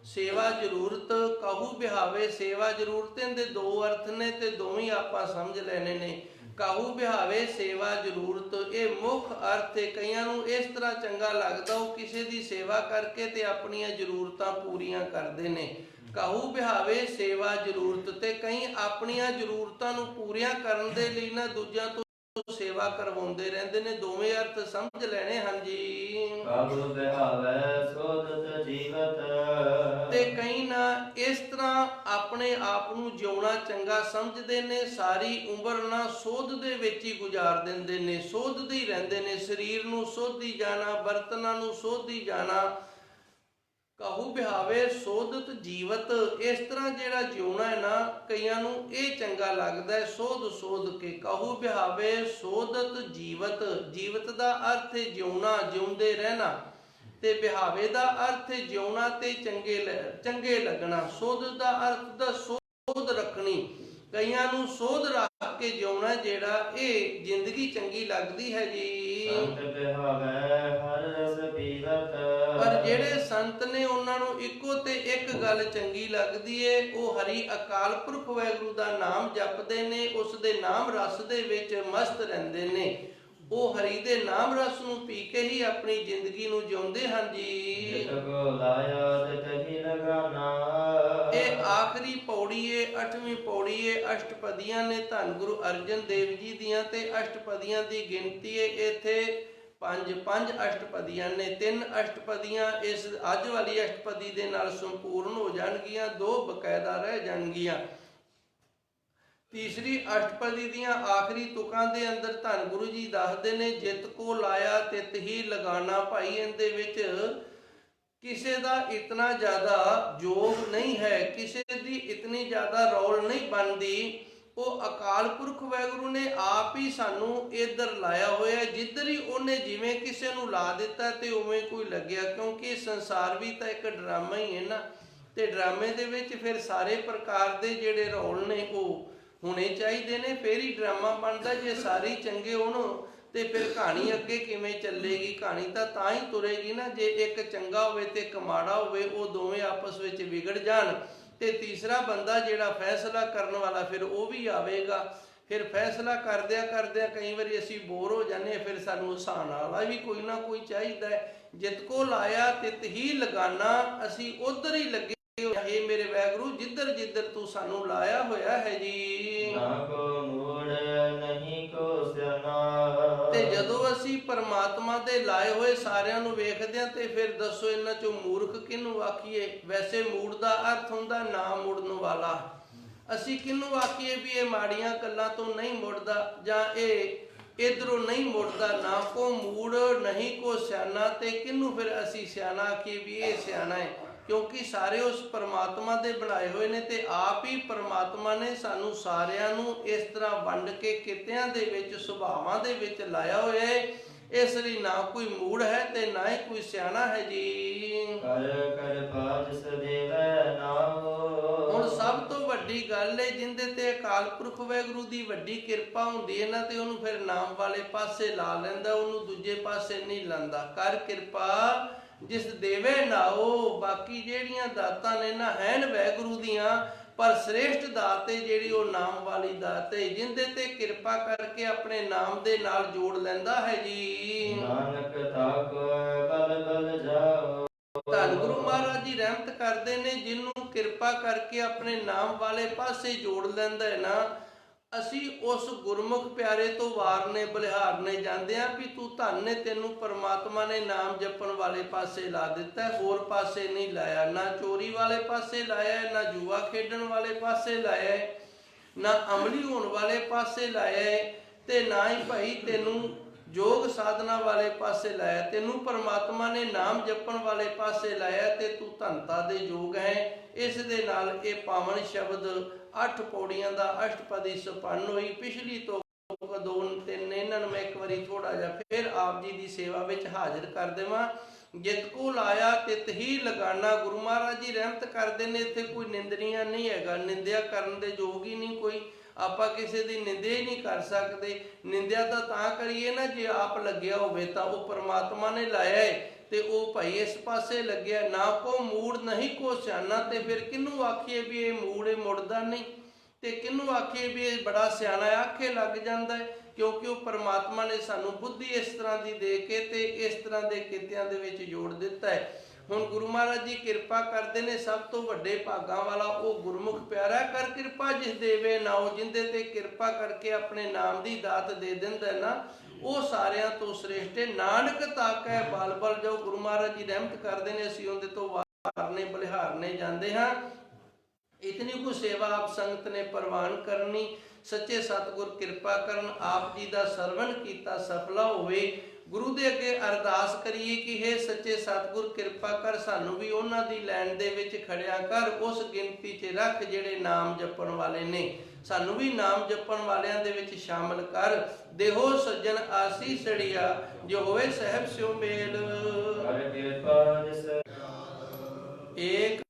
ਸੇਵਾ ਜ਼ਰੂਰਤ। ਕਹੂ ਬਿਹਾਵੇ ਸੇਵਾ ਜ਼ਰੂਰਤ, ਇਹਦੇ ਦੋ ਅਰਥ ਨੇ ਤੇ ਦੋਵੇਂ ਆਪਾਂ ਸਮਝ ਲੈਣੇ ਨੇ। ਕਹੂ ਬਿਹਾਵੇ ਸੇਵਾ ਜ਼ਰੂਰਤ, ਇਹ ਮੁੱਖ ਅਰਥ ਹੈ। ਕਈਆਂ ਨੂੰ ਇਸ ਤਰ੍ਹਾਂ ਚੰਗਾ ਲੱਗਦਾ, ਉਹ ਕਿਸੇ ਦੀ ਸੇਵਾ ਕਰਕੇ ਤੇ ਆਪਣੀਆਂ ਜ਼ਰੂਰਤਾਂ ਪੂਰੀਆਂ ਕਰਦੇ ਨੇ। ਕਹੂ ਬਿਹਾਵੇ ਸੇਵਾ ਜ਼ਰੂਰਤ, ਤੇ ਕਈ ਆਪਣੀਆਂ ਜ਼ਰੂਰਤਾਂ ਨੂੰ ਪੂਰੀਆਂ ਕਰਨ ਦੇ ਲਈ ਨਾ ਦੂਜਿਆਂ ਤੋਂ ਸੇਵਾ ਕਰਵਾਉਂਦੇ ਰਹਿੰਦੇ ਨੇ। ਦੋਵੇਂ ਅਰਥ ਸਮਝ ਲੈਣੇ ਹਨ ਜੀ। ਤੇ ਕਈ ਨਾ ਇਸ ਤਰ੍ਹਾਂ ਆਪਣੇ ਆਪ ਨੂੰ ਜਿਉਣਾ ਚੰਗਾ ਸਮਝਦੇ ਨੇ। ਸਾਰੀ ਉਮਰ ਨਾ ਸੋਧ ਦੇ ਵਿੱਚ ਹੀ ਗੁਜ਼ਾਰ ਦਿੰਦੇ ਨੇ, ਸੋਧਦੇ ਹੀ ਰਹਿੰਦੇ ਨੇ। ਸਰੀਰ ਨੂੰ ਸੋਧੀ ਜਾਣਾ, ਬਰਤਨਾਂ ਨੂੰ ਸੋਧੀ ਜਾਣਾ। ਕਹੂ ਬਿਹਾਵੇ ਸੋਧਤ ਜੀਵਤ, ਇਸ ਤਰ੍ਹਾਂ ਜਿਹੜਾ ਜਿਉਣਾ ਹੈ ਨਾ, ਕਈਆਂ ਨੂੰ ਇਹ ਚੰਗਾ ਲੱਗਦਾ ਹੈ, ਸੋਧ ਸੋਧ ਕੇ। ਕਹੂ ਬਿਹਾਵੇ ਸੋਧਤ ਜੀਵਤ, ਜੀਵਤ ਦਾ ਅਰਥ ਹੈ ਜਿਉਣਾ, ਜਿਉਂਦੇ ਰਹਿਣਾ। ਤੇ ਬਿਹਾਵੇ ਦਾ ਅਰਥ ਹੈ ਜਿਉਣਾ ਤੇ ਚੰਗੇ ਲੱਗਣਾ। ਸੋਧ ਦਾ ਅਰਥ ਦਾ ਸੋਧ ਰੱਖਣੀ। ਕਈਆਂ ਨੂੰ ਸੋਧ ਰੱਖ ਕੇ ਜਿਉਣਾ ਜਿਹੜਾ, ਇਹ ਜ਼ਿੰਦਗੀ ਚੰਗੀ ਲੱਗਦੀ ਹੈ ਜੀ। ਪਰ ਜਿਹੜੇ ਸੰਤ ਨੇ, ਉਹਨਾਂ ਨੂੰ ਇੱਕੋ ਤੇ ਇੱਕ ਗੱਲ ਚੰਗੀ ਲੱਗਦੀ ਏ, ਉਹ ਹਰੀ ਅਕਾਲ ਪੁਰਖ ਵਾਹਿਗੁਰੂ ਦਾ ਨਾਮ ਜਪਦੇ ਨੇ, ਉਸ ਦੇ ਨਾਮ ਰਸ ਦੇ ਵਿੱਚ ਮਸਤ ਰਹਿੰਦੇ ਨੇ। ਉਹ ਹਰੀ ਦੇ ਨਾਮ ਰਸ ਨੂੰ ਪੀ ਕੇ ਹੀ ਆਪਣੀ ਜ਼ਿੰਦਗੀ ਨੂੰ ਜਿਉਂਦੇ ਹਨ ਜੀ। ਇਹ ਆਖਰੀ ਪੌੜੀ ਏ, 8ਵੀਂ ਪੌੜੀ ਏ। ਅਸ਼ਟਪਦੀਆਂ ਨੇ ਧੰਨ ਗੁਰੂ ਅਰਜਨ ਦੇਵ ਜੀ ਦੀਆਂ, ਤੇ ਅਸ਼ਟਪਦੀਆਂ ਦੀ ਗਿਣਤੀ ਏ ਇੱਥੇ ਪੰਜ ਅਸ਼ਟਪਦੀਆਂ ਨੇ। 3 ਅਸ਼ਟਪਦੀਆਂ ਇਸ ਅੱਜ ਵਾਲੀ ਅਸ਼ਟਪਦੀ ਦੇ ਨਾਲ ਸੰਪੂਰਨ ਹੋ ਜਾਣਗੀਆਂ, 2 ਬਕਾਇਦਾ ਰਹਿ ਜਾਣਗੀਆਂ। ਤੀਸਰੀ ਅਸ਼ਟਪਦੀ ਦੀਆਂ ਆਖਰੀ ਤੁਕਾਂ ਦੇ ਅੰਦਰ ਧੰਨ ਗੁਰੂ ਜੀ ਦੱਸਦੇ ਨੇ, ਜਿਤ ਕੋ ਲਾਇਆ ਤਿਤ ਹੀ ਲਗਾਣਾ। ਭਾਈ ਇਹਦੇ ਵਿੱਚ ਕਿਸੇ ਦਾ ਇਤਨਾ ਜ਼ਿਆਦਾ ਯੋਗ ਨਹੀਂ ਹੈ, ਕਿਸੇ ਦੀ ਇਤਨੀ ਜ਼ਿਆਦਾ ਰੌਲ ਨਹੀਂ ਬਣਦੀ। ਉਹ ਅਕਾਲ ਪੁਰਖ ਵਾਹਿਗੁਰੂ ਨੇ ਆਪ ਹੀ ਸਾਨੂੰ ਇੱਧਰ ਲਾਇਆ ਹੋਇਆ। ਜਿੱਧਰ ਹੀ ਉਹਨੇ ਜਿਵੇਂ ਕਿਸੇ ਨੂੰ ਲਾ ਦਿੱਤਾ ਤੇ ਉਵੇਂ ਕੋਈ ਲੱਗਿਆ। ਕਿਉਂਕਿ ਸੰਸਾਰ ਵੀ ਤਾਂ ਇੱਕ ਡਰਾਮਾ ਹੀ ਹੈ ਨਾ, ਤੇ ਡਰਾਮੇ ਦੇ ਵਿੱਚ ਫਿਰ ਸਾਰੇ ਪ੍ਰਕਾਰ ਦੇ ਜਿਹੜੇ ਰੋਲ ਨੇ ਉਹ ਹੋਣੇ ਚਾਹੀਦੇ ਨੇ, ਫਿਰ ਹੀ ਡਰਾਮਾ ਬਣਦਾ। ਜੇ ਸਾਰੇ ਚੰਗੇ ਹੋਣ ਤੇ ਫਿਰ ਕਹਾਣੀ ਅੱਗੇ ਕਿਵੇਂ ਚੱਲੇਗੀ? ਕਹਾਣੀ ਤਾਂ ਹੀ ਤੁਰੇਗੀ ਨਾ ਜੇ ਇੱਕ ਚੰਗਾ ਹੋਵੇ ਤੇ ਇੱਕ ਮਾੜਾ ਹੋਵੇ, ਉਹ ਦੋਵੇਂ ਆਪਸ ਵਿੱਚ ਵਿਗੜ ਜਾਣ ਤੇ ਤੀਸਰਾ ਬੰਦਾ ਜਿਹੜਾ ਫੈਸਲਾ ਕਰਨ ਵਾਲਾ ਫਿਰ ਉਹ ਵੀ ਆਵੇਗਾ। ਫਿਰ ਫੈਸਲਾ ਕਰਦਿਆਂ ਕਈ ਵਾਰੀ ਅਸੀਂ ਬੋਰ ਹੋ ਜਾਂਦੇ ਹਾਂ, ਫਿਰ ਸਾਨੂੰ ਹਸਾਉਣ ਵਾਲਾ ਵੀ ਕੋਈ ਨਾ ਕੋਈ ਚਾਹੀਦਾ ਹੈ। ਜਿਤ ਕੋ ਲਾਇਆ ਤਿਤ ਹੀ ਲਗਾਨਾ, ਅਸੀਂ ਉਧਰ ਹੀ ਲੱਗੇ ਹੋਏ। ਇਹ ਮੇਰੇ ਵਾਹਿਗੁਰੂ ਜਿੱਧਰ ਜਿੱਧਰ ਤੂੰ ਸਾਨੂੰ ਲਾਇਆ ਹੋਇਆ ਹੈ ਜੀ, ਨਾ ਕੋ ਮੂੜ ਨਹੀਂ ਕੋ ਸਿਆਣਾ। ਤੇ ਜਦੋਂ ਅਸੀਂ ਪਰਮਾਤਮਾ ਦੇ ਲਾਏ ਹੋਏ ਸਾਰਿਆਂ ਨੂੰ ਵੇਖਦੇ ਹਾਂ ਤੇ ਫਿਰ ਦੱਸੋ ਇਹਨਾਂ ਚੋਂ ਮੂਰਖ ਕਿਹਨੂੰ ਆਖੀਏ? ਵੈਸੇ ਮੂੜ ਦਾ ਅਰਥ ਹੁੰਦਾ ਨਾ ਮੁੜਨ ਵਾਲਾ। ਅਸੀਂ ਕਿਹਨੂੰ ਆਖੀਏ ਵੀ ਇਹ ਮਾੜੀਆਂ ਗੱਲਾਂ ਤੋਂ ਨਹੀਂ ਮੁੜਦਾ ਜਾਂ ਇਹ ਇਧਰੋਂ ਨਹੀਂ ਮੁੜਦਾ? ਨਾ ਕੋ ਮੂੜ ਨਹੀਂ ਕੋ ਸਿਆਣਾ। ਤੇ ਕਿਹਨੂੰ ਫਿਰ ਅਸੀਂ ਸਿਆਣਾ ਆਖੀਏ ਵੀ ਇਹ ਸਿਆਣਾ ਹੈ? ਕਿਉਂਕਿ ਸਾਰੇ ਉਸ ਪਰਮਾਤਮਾ ਦੇ ਬਣਾਏ ਹੋਏ ਨੇ ਤੇ ਆਪ ਹੀ ਪਰਮਾਤਮਾ ਨੇ ਸਾਨੂੰ ਸਾਰਿਆਂ ਨੂੰ ਇਸ ਤਰ੍ਹਾਂ ਵੰਡ ਕੇ ਕਿੱਤਿਆਂ ਦੇ ਵਿੱਚ, ਸੁਭਾਵਾਂ ਦੇ ਵਿੱਚ ਲਾਇਆ ਹੋਇਆ ਹੈ। ਇਸ ਲਈ ਨਾ ਕੋਈ ਮੂੜ ਹੈ ਤੇ ਨਾ ਹੀ ਕੋਈ ਸਿਆਣਾ ਹੈ ਜੀ। ਕਰ ਕਰ ਪਾਜ ਸਦੇਵੈ ਨਾਉ। ਹੁਣ ਸਭ ਤੋਂ ਵੱਡੀ ਗੱਲ ਹੈ ਜਿੰਦੇ ਤੇ ਅਕਾਲ ਪੁਰਖ ਵਾਹਿਗੁਰੂ ਦੀ ਵੱਡੀ ਕਿਰਪਾ ਹੁੰਦੀ ਹੈ ਨਾ, ਤੇ ਉਹਨੂੰ ਫਿਰ ਨਾਮ ਵਾਲੇ ਪਾਸੇ ਲਾ ਲੈਂਦਾ, ਉਹਨੂੰ ਦੂਜੇ ਪਾਸੇ ਨਹੀਂ ਲਾਂਦਾ। ਕਰ ਕਿਰਪਾ ਜਿਸ ਦੇਵੇ ਨਾਓ। ਬਾਕੀ ਜਿਹੜੀਆਂ ਦਾਤਾਂ ਨੇ ਨਾ ਹੈਨ ਵਾਹਿਗੁਰੂ ਦੀਆਂ, ਪਰ ਸ੍ਰੇਸ਼ਟ ਦਾਤ ਹੈ ਜਿਹੜੀ ਉਹ ਨਾਮ ਵਾਲੀ ਦਾਤ ਹੈ, ਜਿੰਦੇ ਤੇ ਕਿਰਪਾ ਕਰਕੇ ਆਪਣੇ ਨਾਮ ਦੇ ਨਾਲ ਜੋੜ ਲੈਂਦਾ ਹੈ ਜੀ। ਨਾਨਕ ਤਾਕ ਬਲ ਬਲ ਜਾਓ। ਧੰਨ ਗੁਰੂ ਮਹਾਰਾਜ ਜੀ ਰਹਿਮਤ ਕਰਦੇ ਨੇ, ਜਿਹਨੂੰ ਕਿਰਪਾ ਕਰਕੇ ਆਪਣੇ ਨਾਮ ਵਾਲੇ ਪਾਸੇ ਜੋੜ ਲੈਂਦਾ ਹੈ ਨਾ, ਅਸੀਂ ਉਸ ਗੁਰਮੁਖ ਪਿਆਰੇ ਤੋਂ ਵਾਰਨੇ ਬਲਿਹਾਰਨੇ ਜਾਂਦੇ ਆ ਵੀ ਤੂੰ ਧੰਨ ਨੇ, ਤੈਨੂੰ ਪਰਮਾਤਮਾ ਨੇ ਨਾਮ ਜਪਣ ਵਾਲੇ ਪਾਸੇ ਲਾ ਦਿੱਤਾ, ਹੋਰ ਪਾਸੇ ਨਹੀਂ ਲਾਇਆ। ਨਾ ਚੋਰੀ ਵਾਲੇ ਪਾਸੇ ਲਾਇਆ, ਨਾ ਜੂਆ ਖੇਡਣ ਵਾਲੇ ਪਾਸੇ ਲਾਇਆ, ਨਾ ਅਮਲੀ ਹੋਣ ਵਾਲੇ ਪਾਸੇ ਲਾਇਆ, ਤੇ ਨਾ ਹੀ ਭਾਈ ਤੈਨੂੰ ਯੋਗ ਸਾਧਨਾ ਵਾਲੇ ਪਾਸੇ ਲਾਇਆ। ਤੈਨੂੰ ਪਰਮਾਤਮਾ ਨੇ ਨਾਮ ਜਪਣ ਵਾਲੇ ਪਾਸੇ ਲਾਇਆ ਤੇ ਤੂੰ ਧੰਨਤਾ ਦੇ ਯੋਗ ਹੈ। ਇਸ ਦੇ ਨਾਲ ਇਹ ਪਾਵਨ ਸ਼ਬਦ 8 ਪੌੜੀਆਂ ਦਾ ਅਸ਼ਟਪਦੀ ਸੰਪੰਨ ਹੋਈ। ਪਿਛਲੀ ਤੋਂ 2-3 ਇਹਨਾਂ ਨੂੰ ਮੈਂ ਇੱਕ ਵਾਰੀ ਥੋੜਾ ਜਿਹਾ ਫਿਰ ਆਪ ਜੀ ਦੀ ਸੇਵਾ ਵਿੱਚ ਹਾਜ਼ਰ ਕਰ ਦੇਵਾਂ। ਜਿਤ ਕੋ ਲਾਇਆ ਤਿਤ ਹੀ ਲਗਾਨਾ। ਗੁਰੂ ਮਹਾਰਾਜ ਜੀ ਰਹਿਮਤ ਕਰਦੇ ਨੇ, ਇੱਥੇ ਕੋਈ ਨਿੰਦਨੀਆ ਨਹੀਂ ਹੈਗਾ, ਨਿੰਦਿਆ ਕਰਨ ਦੇ ਯੋਗ ਹੀ ਨਹੀਂ ਕੋਈ। ਆਪਾਂ ਕਿਸੇ ਦੀ ਨਿੰਦਿਆ ਹੀ ਨਹੀਂ ਕਰ ਸਕਦੇ। ਨਿੰਦਿਆ ਤਾਂ ਕਰੀਏ ਨਾ ਜੇ ਆਪ ਲੱਗਿਆ ਹੋਵੇ, ਤਾਂ ਉਹ ਪਰਮਾਤਮਾ ਨੇ ਲਾਇਆ ਹੈ ਤੇ ਉਹ ਭਾਈ ਇਸ ਪਾਸੇ ਲੱਗਿਆ। ਨਾ ਕੋ ਮੂੜ ਨਹੀਂ ਕੋ ਸਿਆਣਾ। ਤੇ ਫਿਰ ਕਿਹਨੂੰ ਆਖੀਏ ਵੀ ਇਹ ਮੂੜ, ਇਹ ਮੁੜਦਾ ਨਹੀਂ, ਤੇ ਕਿਹਨੂੰ ਆਖੀਏ ਵੀ ਇਹ ਬੜਾ ਸਿਆਣਾ ਹੈ? ਆਖੇ ਲੱਗ ਜਾਂਦਾ ਹੈ, ਕਿਉਂਕਿ ਉਹ ਪਰਮਾਤਮਾ ਨੇ ਸਾਨੂੰ ਬੁੱਧੀ ਇਸ ਤਰ੍ਹਾਂ ਦੀ ਦੇ ਕੇ ਤੇ ਇਸ ਤਰ੍ਹਾਂ ਦੇ ਕਿੱਤਿਆਂ ਦੇ ਵਿੱਚ ਜੋੜ ਦਿੱਤਾ ਹੈ। ਹੁਣ ਗੁਰੂ ਮਹਾਰਾਜ ਜੀ ਕਿਰਪਾ ਕਰਦੇ ਨੇ, ਸਭ ਤੋਂ ਵੱਡੇ ਭਾਗਾਂ ਵਾਲਾ ਉਹ ਗੁਰਮੁਖ ਪਿਆਰਾ। ਕਰ ਕਿਰਪਾ ਜਿਸ ਦੇਵੇ ਨਾਉ। ਜਿੰਦੇ ਤੇ ਕਿਰਪਾ ਕਰਕੇ ਆਪਣੇ ਨਾਮ ਦੀ ਦਾਤ ਦੇ ਦਿੰਦਾ ਨਾ, ਉਹ ਸਾਰਿਆਂ ਤੋਂ ਸ੍ਰੇਸ਼ਟ ਹੈ। ਨਾਨਕ ਤਾਕੈ ਬਲ ਬਲ ਜਾਓ। ਗੁਰੂ ਮਹਾਰਾਜ ਜੀ ਰਹਿਮਤ ਕਰਦੇ ਨੇ, ਅਸੀਂ ਉਹਦੇ ਤੋਂ ਵਾਰਨੇ ਬਲਿਹਾਰਨੇ ਜਾਂਦੇ ਹਾਂ। ਇਤਨੀ ਕੁ ਸੇਵਾ ਆਪ ਸੰਗਤ ਨੇ ਪ੍ਰਵਾਨ ਕਰਨੀ। ਸੱਚੇ ਸਤਿਗੁਰ ਕਿਰਪਾ ਕਰਨ, ਆਪ ਜੀ ਦਾ ਸਰਵਣ ਕੀਤਾ ਸਫਲਾ ਹੋਵੇ। ਗੁਰੂ ਦੇ ਅੱਗੇ ਅਰਦਾਸ ਕਰੀਏ ਕਿ ਹੇ ਸੱਚੇ ਸਤਿਗੁਰ ਕਿਰਪਾ ਕਰ, ਸਾਨੂੰ ਵੀ ਉਹਨਾਂ ਦੀ ਲਾਈਨ ਦੇ ਵਿੱਚ ਖੜਿਆ ਕਰ, ਉਸ ਗਿਣਤੀ 'ਚ ਰੱਖ ਜਿਹੜੇ ਨਾਮ ਜਪਣ ਵਾਲੇ ਨੇ। ਸਾਨੂੰ ਵੀ ਨਾਮ ਜਪਣ ਵਾਲਿਆਂ ਦੇ ਵਿੱਚ ਸ਼ਾਮਲ ਕਰ। ਦੇਹੋ ਸੱਜਣ ਆਸੀਸੜੀਆ, ਜੋ ਹੋਵੇ ਸਹਿਬ ਸਿਉ ਮੇਲ। ਕਰ ਕਿਰਪਾ ਜਿਸ ਏਕ